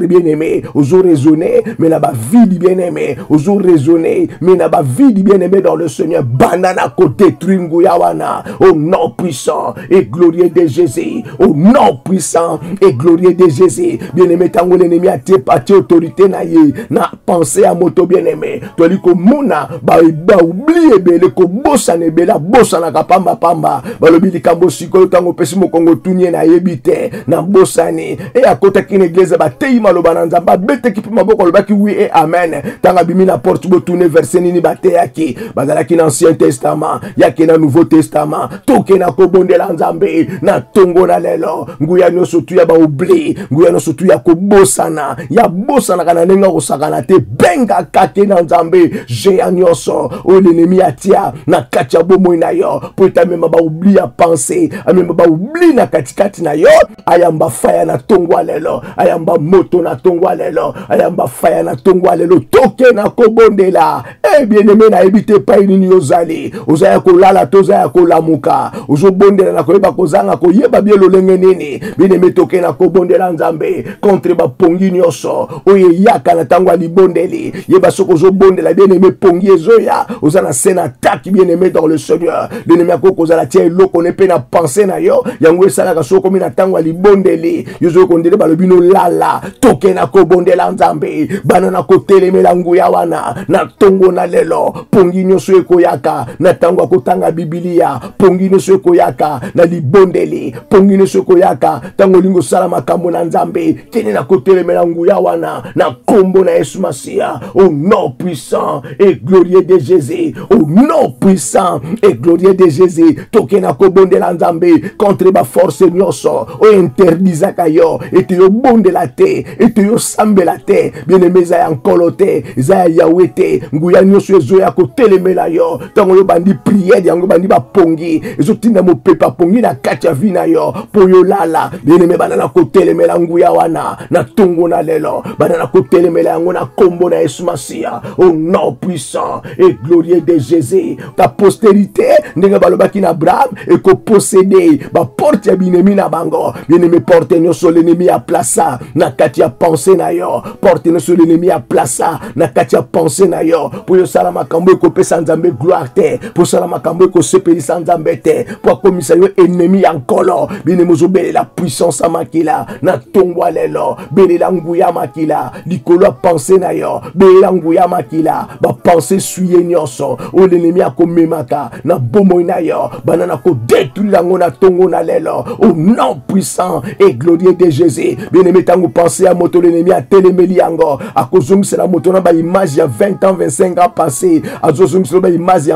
bien aimé, ozo raisonner, mais na ba vide bien aimé, ozo raisonner, mais na ba vide bien aimé dans le Seigneur, banana côté nguya wana, au nom puissant et glorieux de Jésus, au nom puissant et glorieux de Jésus, bien aimé, tango l'ennemi a te autorité na ye, na pensée à moto bien aimé, toi li ko mona, ba oublié bele ko bossa ne bela bossa na kapamba pamba, ba lobi likambo siko tango pesi mo kongo tunye na yebite, na bossani, et à côté qui l'église ba teyi maloba na Nzamba, bete ki pima boko loba ki oui et amen, tanga bimi na porte bo tourner verset nini ba teyaki, bazala ki na Ancien Testament, ya ki na Nouveau Testament, toke na kobondela Nzambe, na tongo na lelo, nguya nyoso tu ya ba oubli, nguya nyoso tu ya ko bossana, ya bossana kana nenga osakana te, benga kake na Nzambe, géant nyoso, o l'ennemi atia, na katia bomo na yo, pour ta même ba oubli à penser, a même ba oubli na katikati na yo, ayamba faya na tongwa lelo, ayamba moto na tongwa lelo, ayamba faya na tongwa lelo, toke na kobondela, eh bien aimé na ebite pa inini yozali, ozaya ko lala tozaya ko lamuka, ozo bondela na koyeba kozanga koyeba bien lolenge nini, bien aimé toke na kobondela Nzambe, contre ba pongi nyoso, oye yaka na tangwa libondeli, yeba soko ozo bondela bien aimé pongi ezoya, ozana sena attaque bien aimé dans le Seigneur, bien aimé ko kozala tie loko ne pe na penser na yo, yango esala ka soko mi na tangwa libondeli, yozo kondele ba lobino lala, toke na kobondela Nzambe, banana ko telemela nguya wana, na tongo na lelo, pongi nyoso ekoyaka, na tangwa kotanga Biblia, pongi nyoso ekoyaka, na libondeli, pongi nyoso ekoyaka, tango lingo sala makambo na Nzambe, kene na ko telemela nguya wana, na kombo na Yesu Masia, au nom puissant et glorieux de Jésus, au nom puissant et glorieux de Jésus, toke na kobondela Nzambe, contre ba force nyoso, o interdisaka yo, ete yo bondela te, ete yo sambela te, bien aimé za nkolo te, za Yahweh te, nguya nyoso ezoya ko telemela yo, tango yo bandi prière yango bandi ba pongi, ezo tinda mo pepa pongi na katia vina yo, po yo lala, bien aimé banana ko telemela nguya wana, na tongo na lelo, banana ko telemela yango na kombo na Yesu Masia, au nom puissant et glorieux de Jésus, ta postérité, ndenge balobaki na Abraham, et ko posséder, ba porte ya binemi na bango, bien aimé porte nyoso l'ennemi a plaça, na katia pensée na yo, porte nyoso l'ennemi a plaça, na katia pensée na yo, pour yo sala makambo eko pesa Nzambe gloire te, pour sala makambo eko sepelisa Nzambe te, pour komisa yo ennemi ankolo, bien aimé bele la puissance amakila, na tongwa lelo, bele la nguya makila, likolo pensée na yo belela nguya makila ba pensée suye nyonso o l'ennemi akomemaka na bomo na yo banana ko détruire ngona tongo na lelo au nom puissant et glorieux de Jésus. Bien-aimé, tango pensez à moto l'ennemi a téléméli yango a kozung c'est la moto na ba image ya 20 ans 25 ans passé a zozung c'est ba image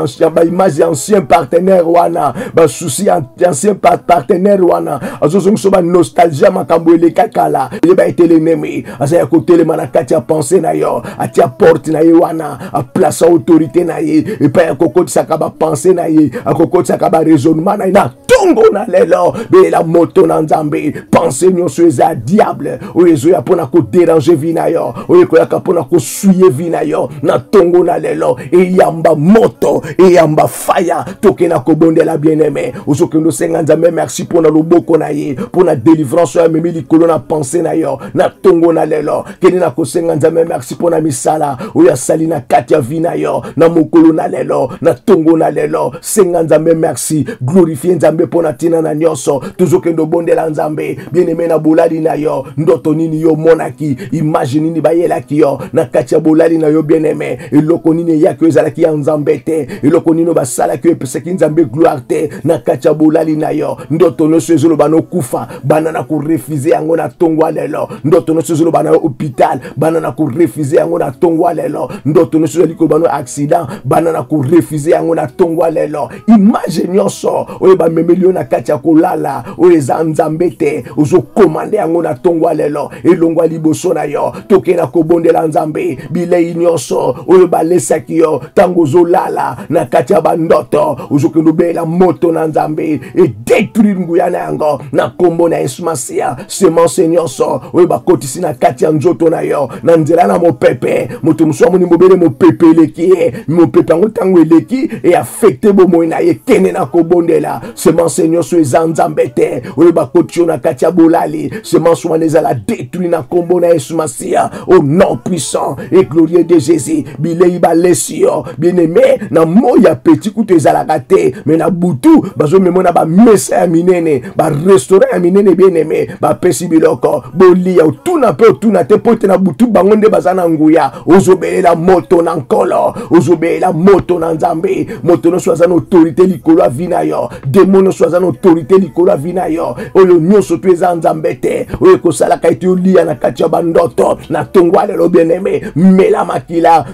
ancien partenaire wana ba souci ancien partenaire wana a zozung c'est ba nostalgie makambo ele kakala il ba été l'ennemi a ça ya côté le manakati a pensé na yo a tia porte na ye wana a place autorité na ye et pas ya kokoti sakaba pensé na ye a kokoti sakaba raisonnement na tongo na lelo be la moto na nzambe pensée nyonso eza diable oyezo ya pona ko déranger vina yo oyeko ya kapona ko suye vina yo na tongo na lelo e yamba moto e yamba fire tokena ko bondela bien-aimé ozokendo senga nzambe merci pona loboko na ye pona délivrance ya memi likolo na pensée na yo na tongo na lelo keni na ko senga nzambe merci pona misala oya sali na kati ya vina yo na mokolo na lelo na tongo na lelo senga nzambe merci glorifier nzambe pona tina na nyonso tozokendo bondela nzambe bien-aimé na bolali na yo ndoto nini yo monaki image nini bayelaki yo na kati ya bolali na yo bien-aimé eloko nini yaki ezalaki ya nzambe te eloko nini basalaki epesaki nzambe gloire te na kati ya bolali na yo ndoto nyonso ezoloba nokufa bana na korefuze yango na tongo lelo ndoto nyonso ezoloba na hôpital bana na korefuze yango na tongo lelo ndoto nyonso ezali koloba no accident bana na korefuze yango na tongo lelo image nyonso oyo bamemeli yo na kati ya kolala oyo eza nzambe te ozokomande yango na tongo lelo elongwa liboso na yo tokena kobondela nzambe bilei nyonso oyo balesaki yo tango ozolala na kati ya bandoto ozokendo bela moto na nzambe e détruire nguya na yango na kombo na Yesu Masia semence nyonso oyo bakotisi na kati ya nzoto na yo na nzela na mopepe moto mosusu amoni mobele mopepe eleki ye mopepe yango tango eleki e affecte bomoi na ye kene na kobondela semence nyonso eza nzambe te oyo bakoti yo na kati ya bolali semence wana ezala détruit na kombo na Yesu Masia au nom puissant et glorieux de Jésus bilei balesi yo bien-aimé na moya petit kutu ezalaka te mais na butu bazomemona bamesa ya minene barestaurant ya minene bien-aimé bapesi biloko bolia otuna mpe otuna te po ete na butu bango nde baza na nguya ozobelela moto na nkolo ozobelela moto na nzambe moto nyonso aza na autorité likolo ya vi na yo demo nyonso aza na autorité likolo ya vi na yo oyo nyonso to eza nzambe te oyo ekosalaka ete olia na kati ya bandoto na tongo lelo bien-aimé mela makila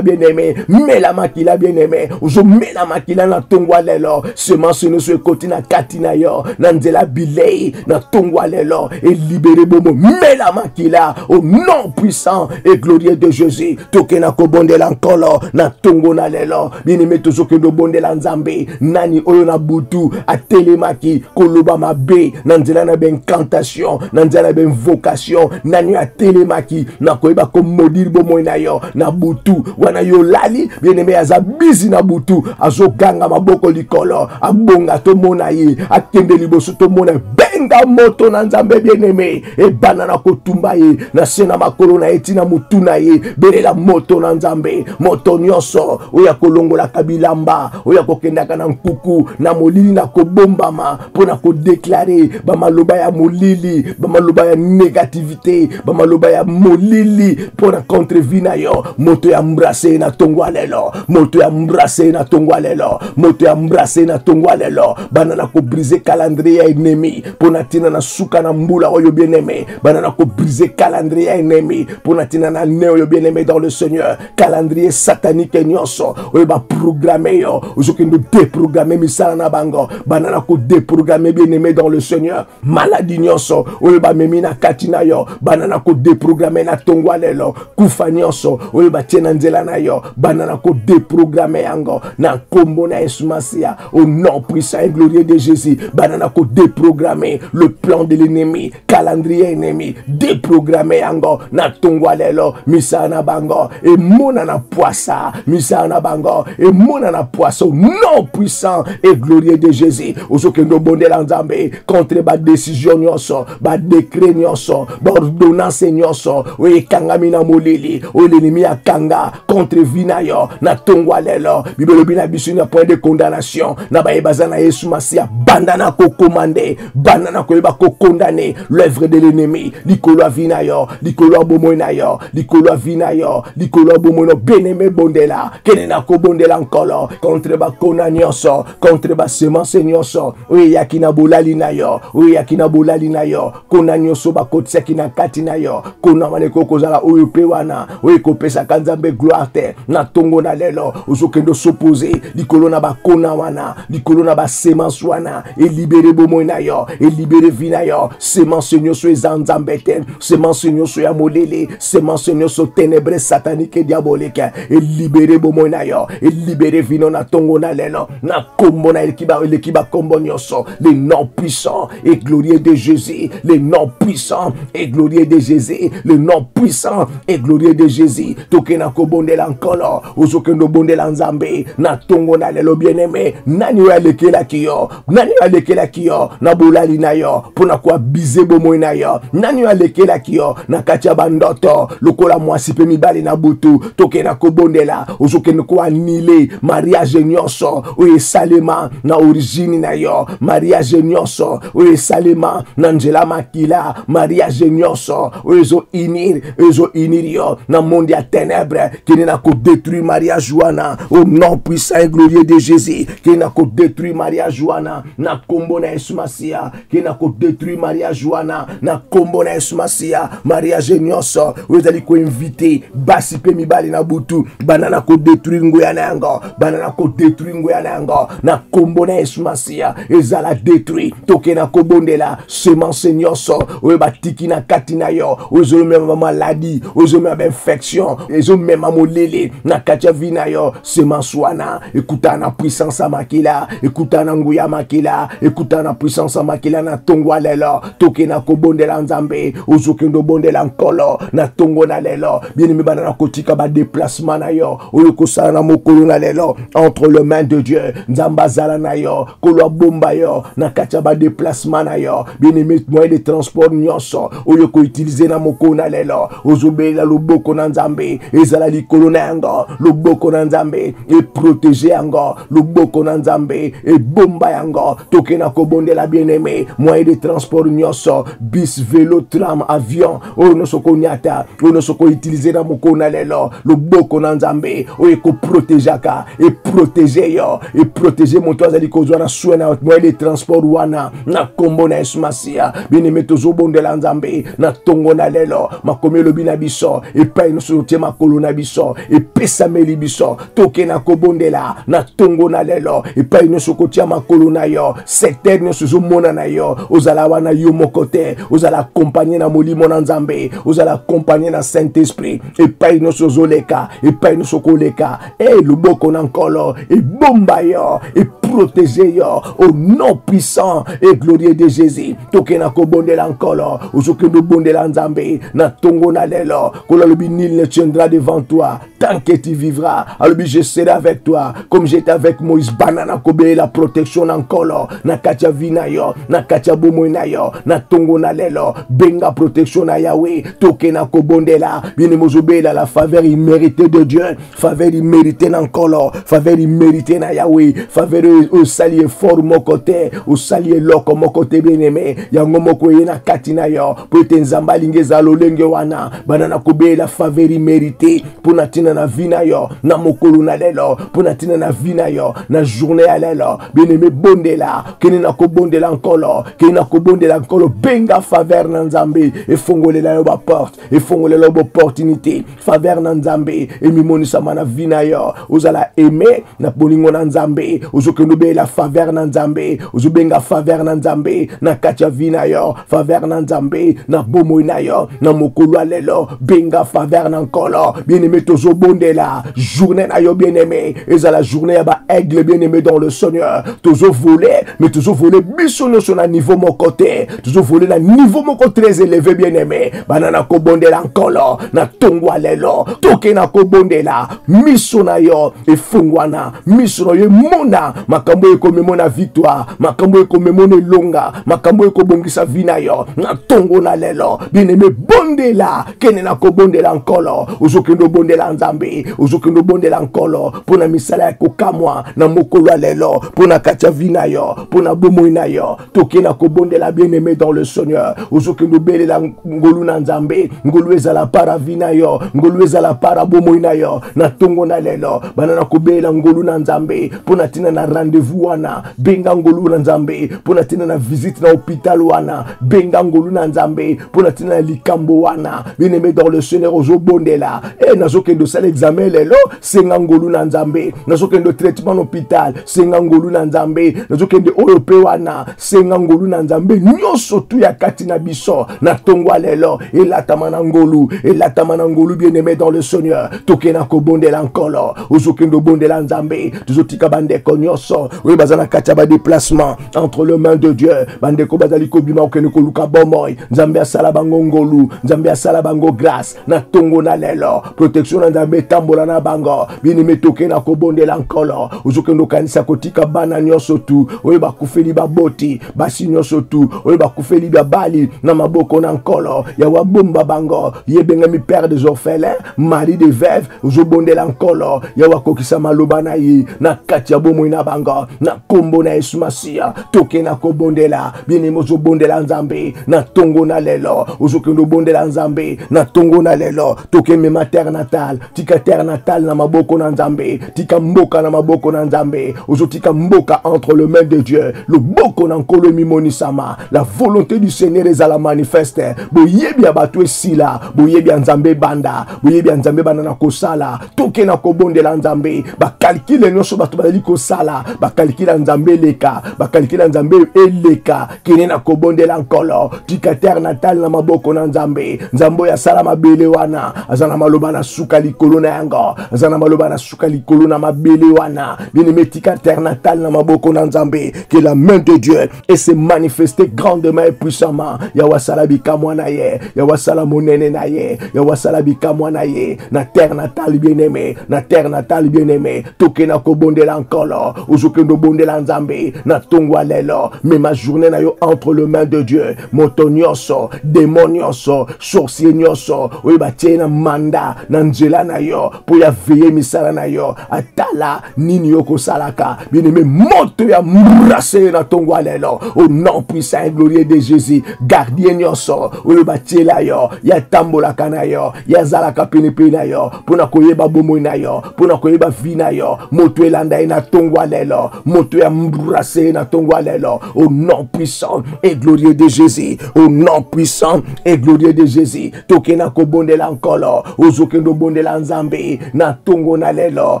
bien-aimé mela makila bien-aimé ozomela makila na tongo lelo semence nyonso ekoti na kati na yo na nzela bilei na tongo lelo elibere bomo mela makila au nom puissant et glorieux de Jésus tokena kobondela nkolo na tongo na lelo bien-aimé tozokendo bondela nzambe nani oyo na butu atelemaki koloba mabe na nzela na bencantation na nzela na benvocation nani atelemaki na koyeba komodiri bomoi na yo na butu wana yo lali bien-aimé aza bizi na butu azoganga maboko likolo abonga tomona ye akende liboso tomona benga moto na nzambe bien-aimé ebana na kotumba ye na sena makolo na etina mutu na ye belela moto na nzambe moto nyonso oya kolongola kabilamba oya kokendaka na nkuku na molili na kobombama pona ko déclarer bamaloba ya molili bamaloba ya négativité bamaloba ya molili pona contre vina yo moto ya mbrase na tongo lelo moto ya mbrase na tongo lelo moto ya mbrase na tongo lelo banana ko briser calendrier ennemi pona tina na suka na mbula oyo bien-aimé banana ko briser calendrier ennemi pona tina na ne oyo bien-aimé dans le Seigneur calendrier satanique nyonso oyo ba programmer yo ozokendo déprogrammer misala na bango banana ko déprogrammer bien-aimé dans le Seigneur maladie nyonso oyo ba memi na kati na yo banana ko déprogrammer na tongo lelo kufa nyonso oyo ba tiena nzela na yo banana ko déprogrammer yango na kombo na Yesu Masia au nom puissant et glorieux de Jésus banana ko déprogrammer le plan de l'ennemi calendrier ennemi déprogrammer yango na tongo lelo misala na bango et mona na poisa misala na bango et mona na poisa au nom puissant et glorieux de Jésus ozokendo bondela nzambe contre ba décision nyonso ba décret nyonso ba ordonnance nyonso oye kangami na molili oye l'ennemi akanga contre vina yo na tongo lelo bibelo bina biso na point de condamnation na ba ebaza na Yesu Masia bandana ko commander bandana ko eba ko condamner l'œuvre de l'ennemi likolo vina yo likolo bomoi na yo, likolo vina yo, likolo bomoi no bien-aimé bondela, kenena ko bondela encore, contre ba kona nyonso, contre ba semence nyonso, oye yakina bolali na yo, oye yakina bolali na yo, kona nyonso ba kotse kina kati na yo, kona maneko kozala oyo pe wana, oye kopesa kanzambe gloire te, na tongo na lelo, ozokendo s'opposer, likolo na ba kona wana, likolo na ba semence wana, et libérer bomoi na yo, et libérer vina yo, semence nyonso ezanzambete, semence nyonso ya molele, semence nyonso ténébreux satanique et diabolique, et libérer bomoi na yo, et libérer vino na tongo na lelo, na kombo na l'équiba kombo nyonso, les noms puissants et glorieux de Jésus, les noms puissants et glorieux de Jésus, le nom puissant et glorieux de Jésus, tokena ko bondela nkolo, ozokendo bondela nzambe, na tongo na lelo bien-aimé, nani wa lekela kiyo, nani wa lekela kiyo, na bolali na yo, pona kwa bize bomoi na yo, nani wa lekela kiyo, na katia bandoto, lokola mwasi pe mibali na butu, tokena ko bondela, ozokendo ko anile, mariage nyonso, oye salema, na origine na yo, mariage nyonso, oye salema, na njela makila, mariage nyonso, oye zo inir yo, na monde ya ténèbres, qui n'a ko détruire mariage wana, au nom puissant et glorieux de Jésus, qui n'a ko détruire mariage wana, na kombo na Yesu Masia, qui n'a ko détruire mariage wana, na kombo na Yesu Masia, mariage nyonso, oye zali ko invité, basi pe mibali na butu, banana ko détruire ngoya nango, banana ko détruire ngoya nango, na kombo na Yesu Masia, ezala détruit, toke na ko bondela, semence nyonso, oye batiki na kati na yo, oye même maladie, oye même infection, oye même molele, na katia vina yo, semence wana, écouta na puissance makila, écouta na nguya makila, écouta na puissance makila na tongwa lelo, toke na ko bondela nzambe, oye kendo bondela nkolo, na tongo na lelo, bien aimé banana kotika ba déplacement na yo, oye ko sala na mokolo na lelo, entre les mains de Dieu, nzamba zala na yo, kolo bomba yo, na katia ba déplacement na yo, bien aimé moyen de transport nyonso, oye ko utiliser na mokolo na lelo, ozobe la loboko na nzambe, ezala likolo na yango, loboko na nzambe, et protéger yango, loboko na nzambe, et bomba yango, toke na ko bondela bien aimé, moyen de transport nyonso, bis, vélo, tram, avion, oye no soko nyata, oye no soko utiliser na mokolo na lelo, loboko na nzambe, oye ko protégeaka, et protéger yo, et protéger mon toit zali kozwa na soin na moyen de transport wana, na kombo na Yesu Masia, bien aimé tozo bondela nzambe, na tongo na lelo, makomi lobi na biso, et paye no sotie makolo na biso, et pesa meli biso, toke na kobondela, na tongo na lelo, et paye no sokotia makolo na yo, secteur no sozo mona na yo, ozala wana yo mokote, ozala accompagné na molimo na nzambe, ozala accompagné na Saint-Esprit, et paye no sozo leka, et paye no soko leka, et luboko na nkolo, et bomba yo, et protéger yo, au nom puissant et glorieux de Jésus, toke na kobondela nkolo, ozoke no bondela nzambe, na tongo na lelo, kola lobi nul ne tiendra devant toi, tant que tu vivras, alobi je serai avec toi, comme j'étais avec Moïse, banana kobe la protection na nkolo, na katia vina yo, na katia bomo na yo, na tongo na lelo, benga protection na Yahweh, toke na kobondela, bien mozobe la faveur imméritée de Dieu, faveur imméritée na nkolo, faveur imméritée na Yahweh, faveur au salier fort mon côté, au salier loko mon côté bien aimé, yango moko yena katina yo, pour te nzamba lingeza lolenge wana, banana kobe la faveur imméritée, pour natina na vina yo, na mokolo na lelo, pour natina na vina yo, na journée à lelo, bien aimé bondela, kene na ko bondela nkolo, kene na ko bondela nkolo, benga faveur na nzambe, e fongole la yo ba porte, e fongole la yo opportunité, faveur na nzambe, e mimoni sama na vina yo, ozala aimé, na bolingo na nzambe, ozokendo be la faveur na nzambe, ozobenga faveur na nzambe, na katia vina yo, faveur na nzambe, na bomo na yo, na mokolo alelo, benga faveur na nkolo, bien aimé tozo bondela, journée na yo bien aimé, eza la journée ya ba aigle bien aimé dans le Seigneur, tozo voler, mais tozo voler bisono sur un niveau mon côté, tozo voler na niveau mon côté très élevé bien aimé, banana ko bondela nkolo, na tongo alelo, toke na ko bondela, miso na yo, e fungwana, miso na yo mona, ma makambo ekomemo na victoire, makambo ekomemo na longa, makambo ekobongisa vina yo na tongo na lelo. Bien-aimé, bondela kene na kobondela nkolo, ozokendo bondela nzambe, ozokendo bondela nkolo pona misala ya kokamwa na mokolo lelo, pona katia vina yo, pona bomoi na yo, tokena kobondela bien-aimé dans le Seigneur, ozokendo belela ngolu na nzambe, ngolu ezala para vina yo, ngolu ezala para bomoi na yo na tongo na lelo, banana kobelela ngolu na nzambe pona tina na rendez-vous wana, benga ngolu na nzambe pona tina na visite na hôpital wana, benga ngolu na nzambe pona tina na likambo wana. Bien-aimé dans le Seigneur, ozobondela nazokendo sala examen lelo, senga ngolu na nzambe, nazokendo traitement hôpital, senga ngolu na nzambe, nazokende oyo pe wana, senga ngolu na nzambe, nyonso tu ya kati na biso na tongo lelo, elatama na ngolu, bien-aimé dans le Seigneur, tokena kobondela nkolo, ozokendo bondela nzambe, tuzotika bandeko nyonso, oyo bazana kati ba déplacement entre les mains de Dieu, bandeko bazali kobima okene koluka bomoy, nzambe asala bango ngolu, nzambe asala bango grâce na tongo na lelo, protection na nzambe tambola na bango, bien-aimé tokena kobondela nkolo, ozokendo kanisa kotika bana nyonso tu, oyo bakufeli baboti, basi nyonso tu, oyo bakufeli babali na maboko na nkolo, ya wabomba bango, yebengami père des orphelins, mari des veuves, ozobondela nkolo, ya wakokisa maloba na ye, na kati ya bomoi na bango, na kombo na Yesu Masia, tokena kobondela, bien-aimé ozobondela nzambe, na tongo na lelo, ozokendo bondela nzambe, na tongo na lelo, tokemema terre natal, tika terre natal na maboko na nzambe, tika mboka na maboko na nzambe, ozotika mboka entre les mains de Dieu, le boko na nkolo mimoni sama, la volonté du Seigneur ezala manifeste, boyebi ya batu esila, boyebi ya nzambe banda, boyebi ya nzambe banda na kosala, tokena kobondela nzambe, bakalkile nyonso batu bazali kosala, bakalkila nzambe leka, bakalkila nzambe eleka, kene na kobondela nkolo, tika terre natal na maboko na nzambe, nzambo ya sala mabele wana, azana maloba na suka likolo na yango, azana maloba na suka likolo na mabele wana, bien-aimé tika terre natal na maboko na nzambe, que la main de Dieu et se manifester grandement et puissamment, ya wasala bikamwa na ye, ya wasala monene na ye, ya wasala bikamwa na ye, na terre natale bien-aimé, na terre natale bien-aimé, tokena kobondela nkolo, ozokendo bondela nzambe, na tongwa lelo, mais ma journée na yo entre les mains de Dieu, moto nyonso, démon nyonso, sorcier nyonso, oyo batie na manda, na nzela na yo, po ya veye misala na yo, atala nini yo kosalaka, bien-aimé, moto ya murase na tongwa lelo, au nom puissant et glorieux de Jésus, gardien nyonso, oyo batie la yo, ya tambola kana yo, ya zalaka penepe na yo, pona koyeba bomoi na yo, pona koyeba vi na yo, moto elanda na tongwa lelo, moto ya murase na tongwa lelo, au nom puissant et glorieux de Jésus, au nom puissant et glorieux de Jésus, tokena kobondela nkolo, ozokendo bondela nzambe, na tongo na lelo,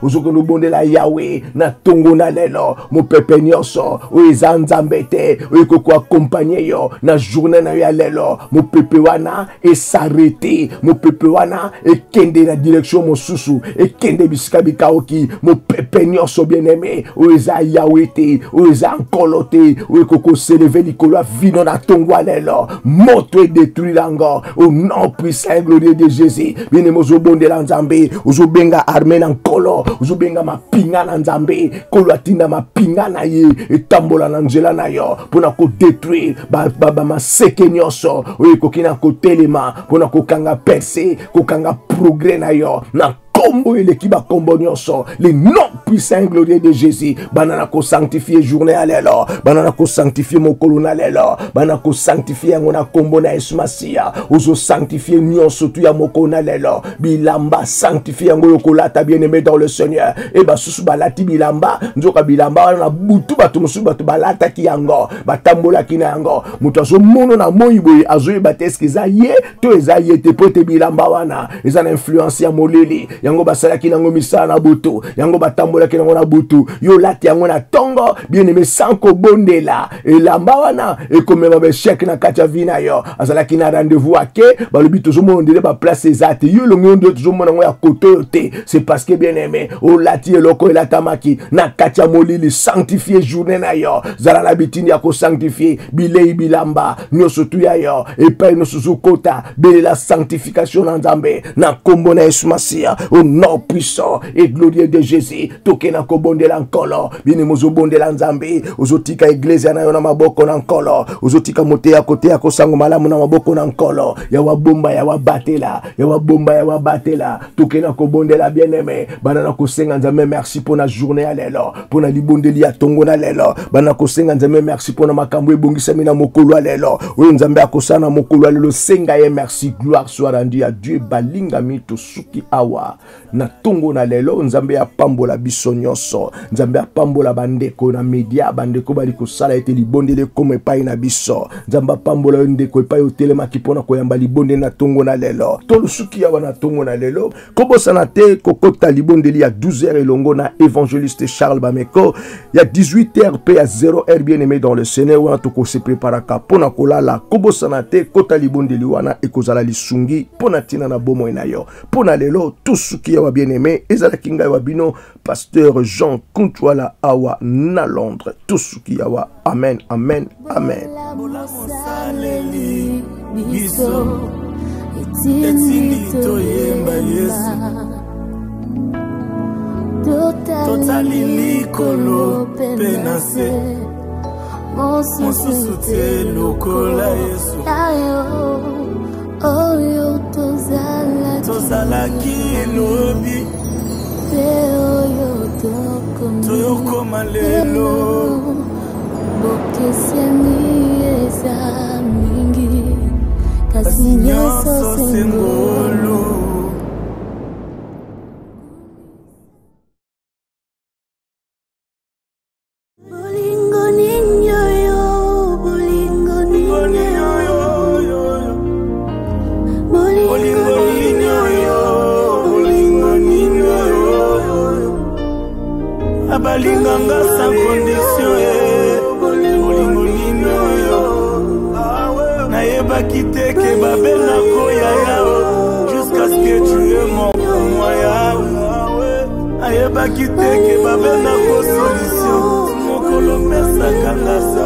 ozokendo bondela Yahweh, na tongo na lelo, mo pepe nyonso, oeza nzambe te, oyeko accompagner yo, na journée na yo ya lelo, mo pepe wana, e s'arrêter, mo pepe wana, e kende na direction mosusu, e kende bisika bikaoki, mo pepe nyonso bien-aimé, oeza Yahweh te, oeza nkolo te, oyeko s'élever likolo vino na tongwa lelo, moto e détruit lango, au nom puissant et glorieux de Jésus, bien-aimé ozobondela nzambe, ozobenga armée na nkolo, ozobenga mapinga na nzambe, kolo atinda mapinga na ye, etambola na nzela na yo, pona ko détruire, maseke nyonso, oyeko kina kotelema, pona kokanga percé, kokanga progrès na yo, na kombo eleki ba kombo nyonso, le nom puissant et glorieux de Jésus, banana ko sanctifier journée à lelo, banana ko sanctifier mokolo na lelo, banana ko sanctifier ngona kombo na Yesu Masia, ozo sanctifier nyonso tu ya mokolo na lelo, bilamba sanctifier ngoyo kolata bien-aimé dans le Seigneur, e ba susu balati bilamba, nzoka bilamba na butu batu musu batu balata ki yango, batambola ki na yango, mutu azo mono na moyiboye azo bateske za ye, to eza ye te pote bilamba wana, eza na influence ya moleli, yango basala ki nango misala na butu, yango batambola ki nango na butu, yo lati yango na tongo, bien-aimé sanko bondela, e lamba wana, e komema be chèque na katia vina yo, azala ki na rendez-vous ake, balobi tozo mondele ba place ezate, yo longo ndo tozo mona ngo ya koto te, c'est parce que bien-aimé, o lati eloko elatamaki, na katia molili, sanctifier journée na yo, zala na bitini ya ko sanctifier, bilei bilamba, nyoso tu ya yo, e pa no suzu kota, bele la sanctification na nzambe, na kombo na Yesu Masia, au nom puissant et glorieux de Jésus. Tokena ko bondela nkolo. Bini mozo bondela nzambe. Ozotika iglesia na yo na maboko na nkolo. Ozotika mote ya kote ya kosango malamu na maboko na nkolo. Ya wabomba ya wabatela. Ya wabomba ya wabatela. Tokena ko bondela bien-aimé. Banana ko senga nzambe merci pour la journée à lelo. Pour la libondeli ya tongo na lelo. Banana ko senga nzambe merci pour na makambo ebongisami na mokolo a lelo. Oyo nzambe akosana mokolo a lelo senga ye merci. Gloire soit rendue à Dieu. Balinga mito suki awa. Na tongo na lelo nzambe ya pambola biso nyonso. Nzambe ya pambola bandeko na media bandeko bali kosala ete libondele comme epai na biso. Nzambe ya pambola ndeko epai otelema kipona koyamba libonde na tongo na lelo. Tolo suki awa na tongo na lelo. Kobosana te kokota libondeli ya 12h elongo na évangéliste Charles Bameko. Il y a 18h pe à 0h bien-aimé dans le Seigneur wana toko se préparaka pona kolala. Kobosana te kota libondeli wana ekozala lisungi pona tina na bomo na yo. Pona lelo tusuki awa bien-aimé ezala kinga wa bino pasteur Jean Kuntwala awa na Londres. Tusuki awa. Amen, amen, amen. Totali likolo penase Mosusu te lokola Yesu Oyo tozalaki elobi toyokoma lelo bokeseni eza mingi kasi nyonso sengolo. Abalinganga sans condition bolingo nino yo nayeba kite ke babena koya yao jusqu'à ce que tu es mort pour moi yao nayeba kite ke babena ko solution mokolo pesa kanga sa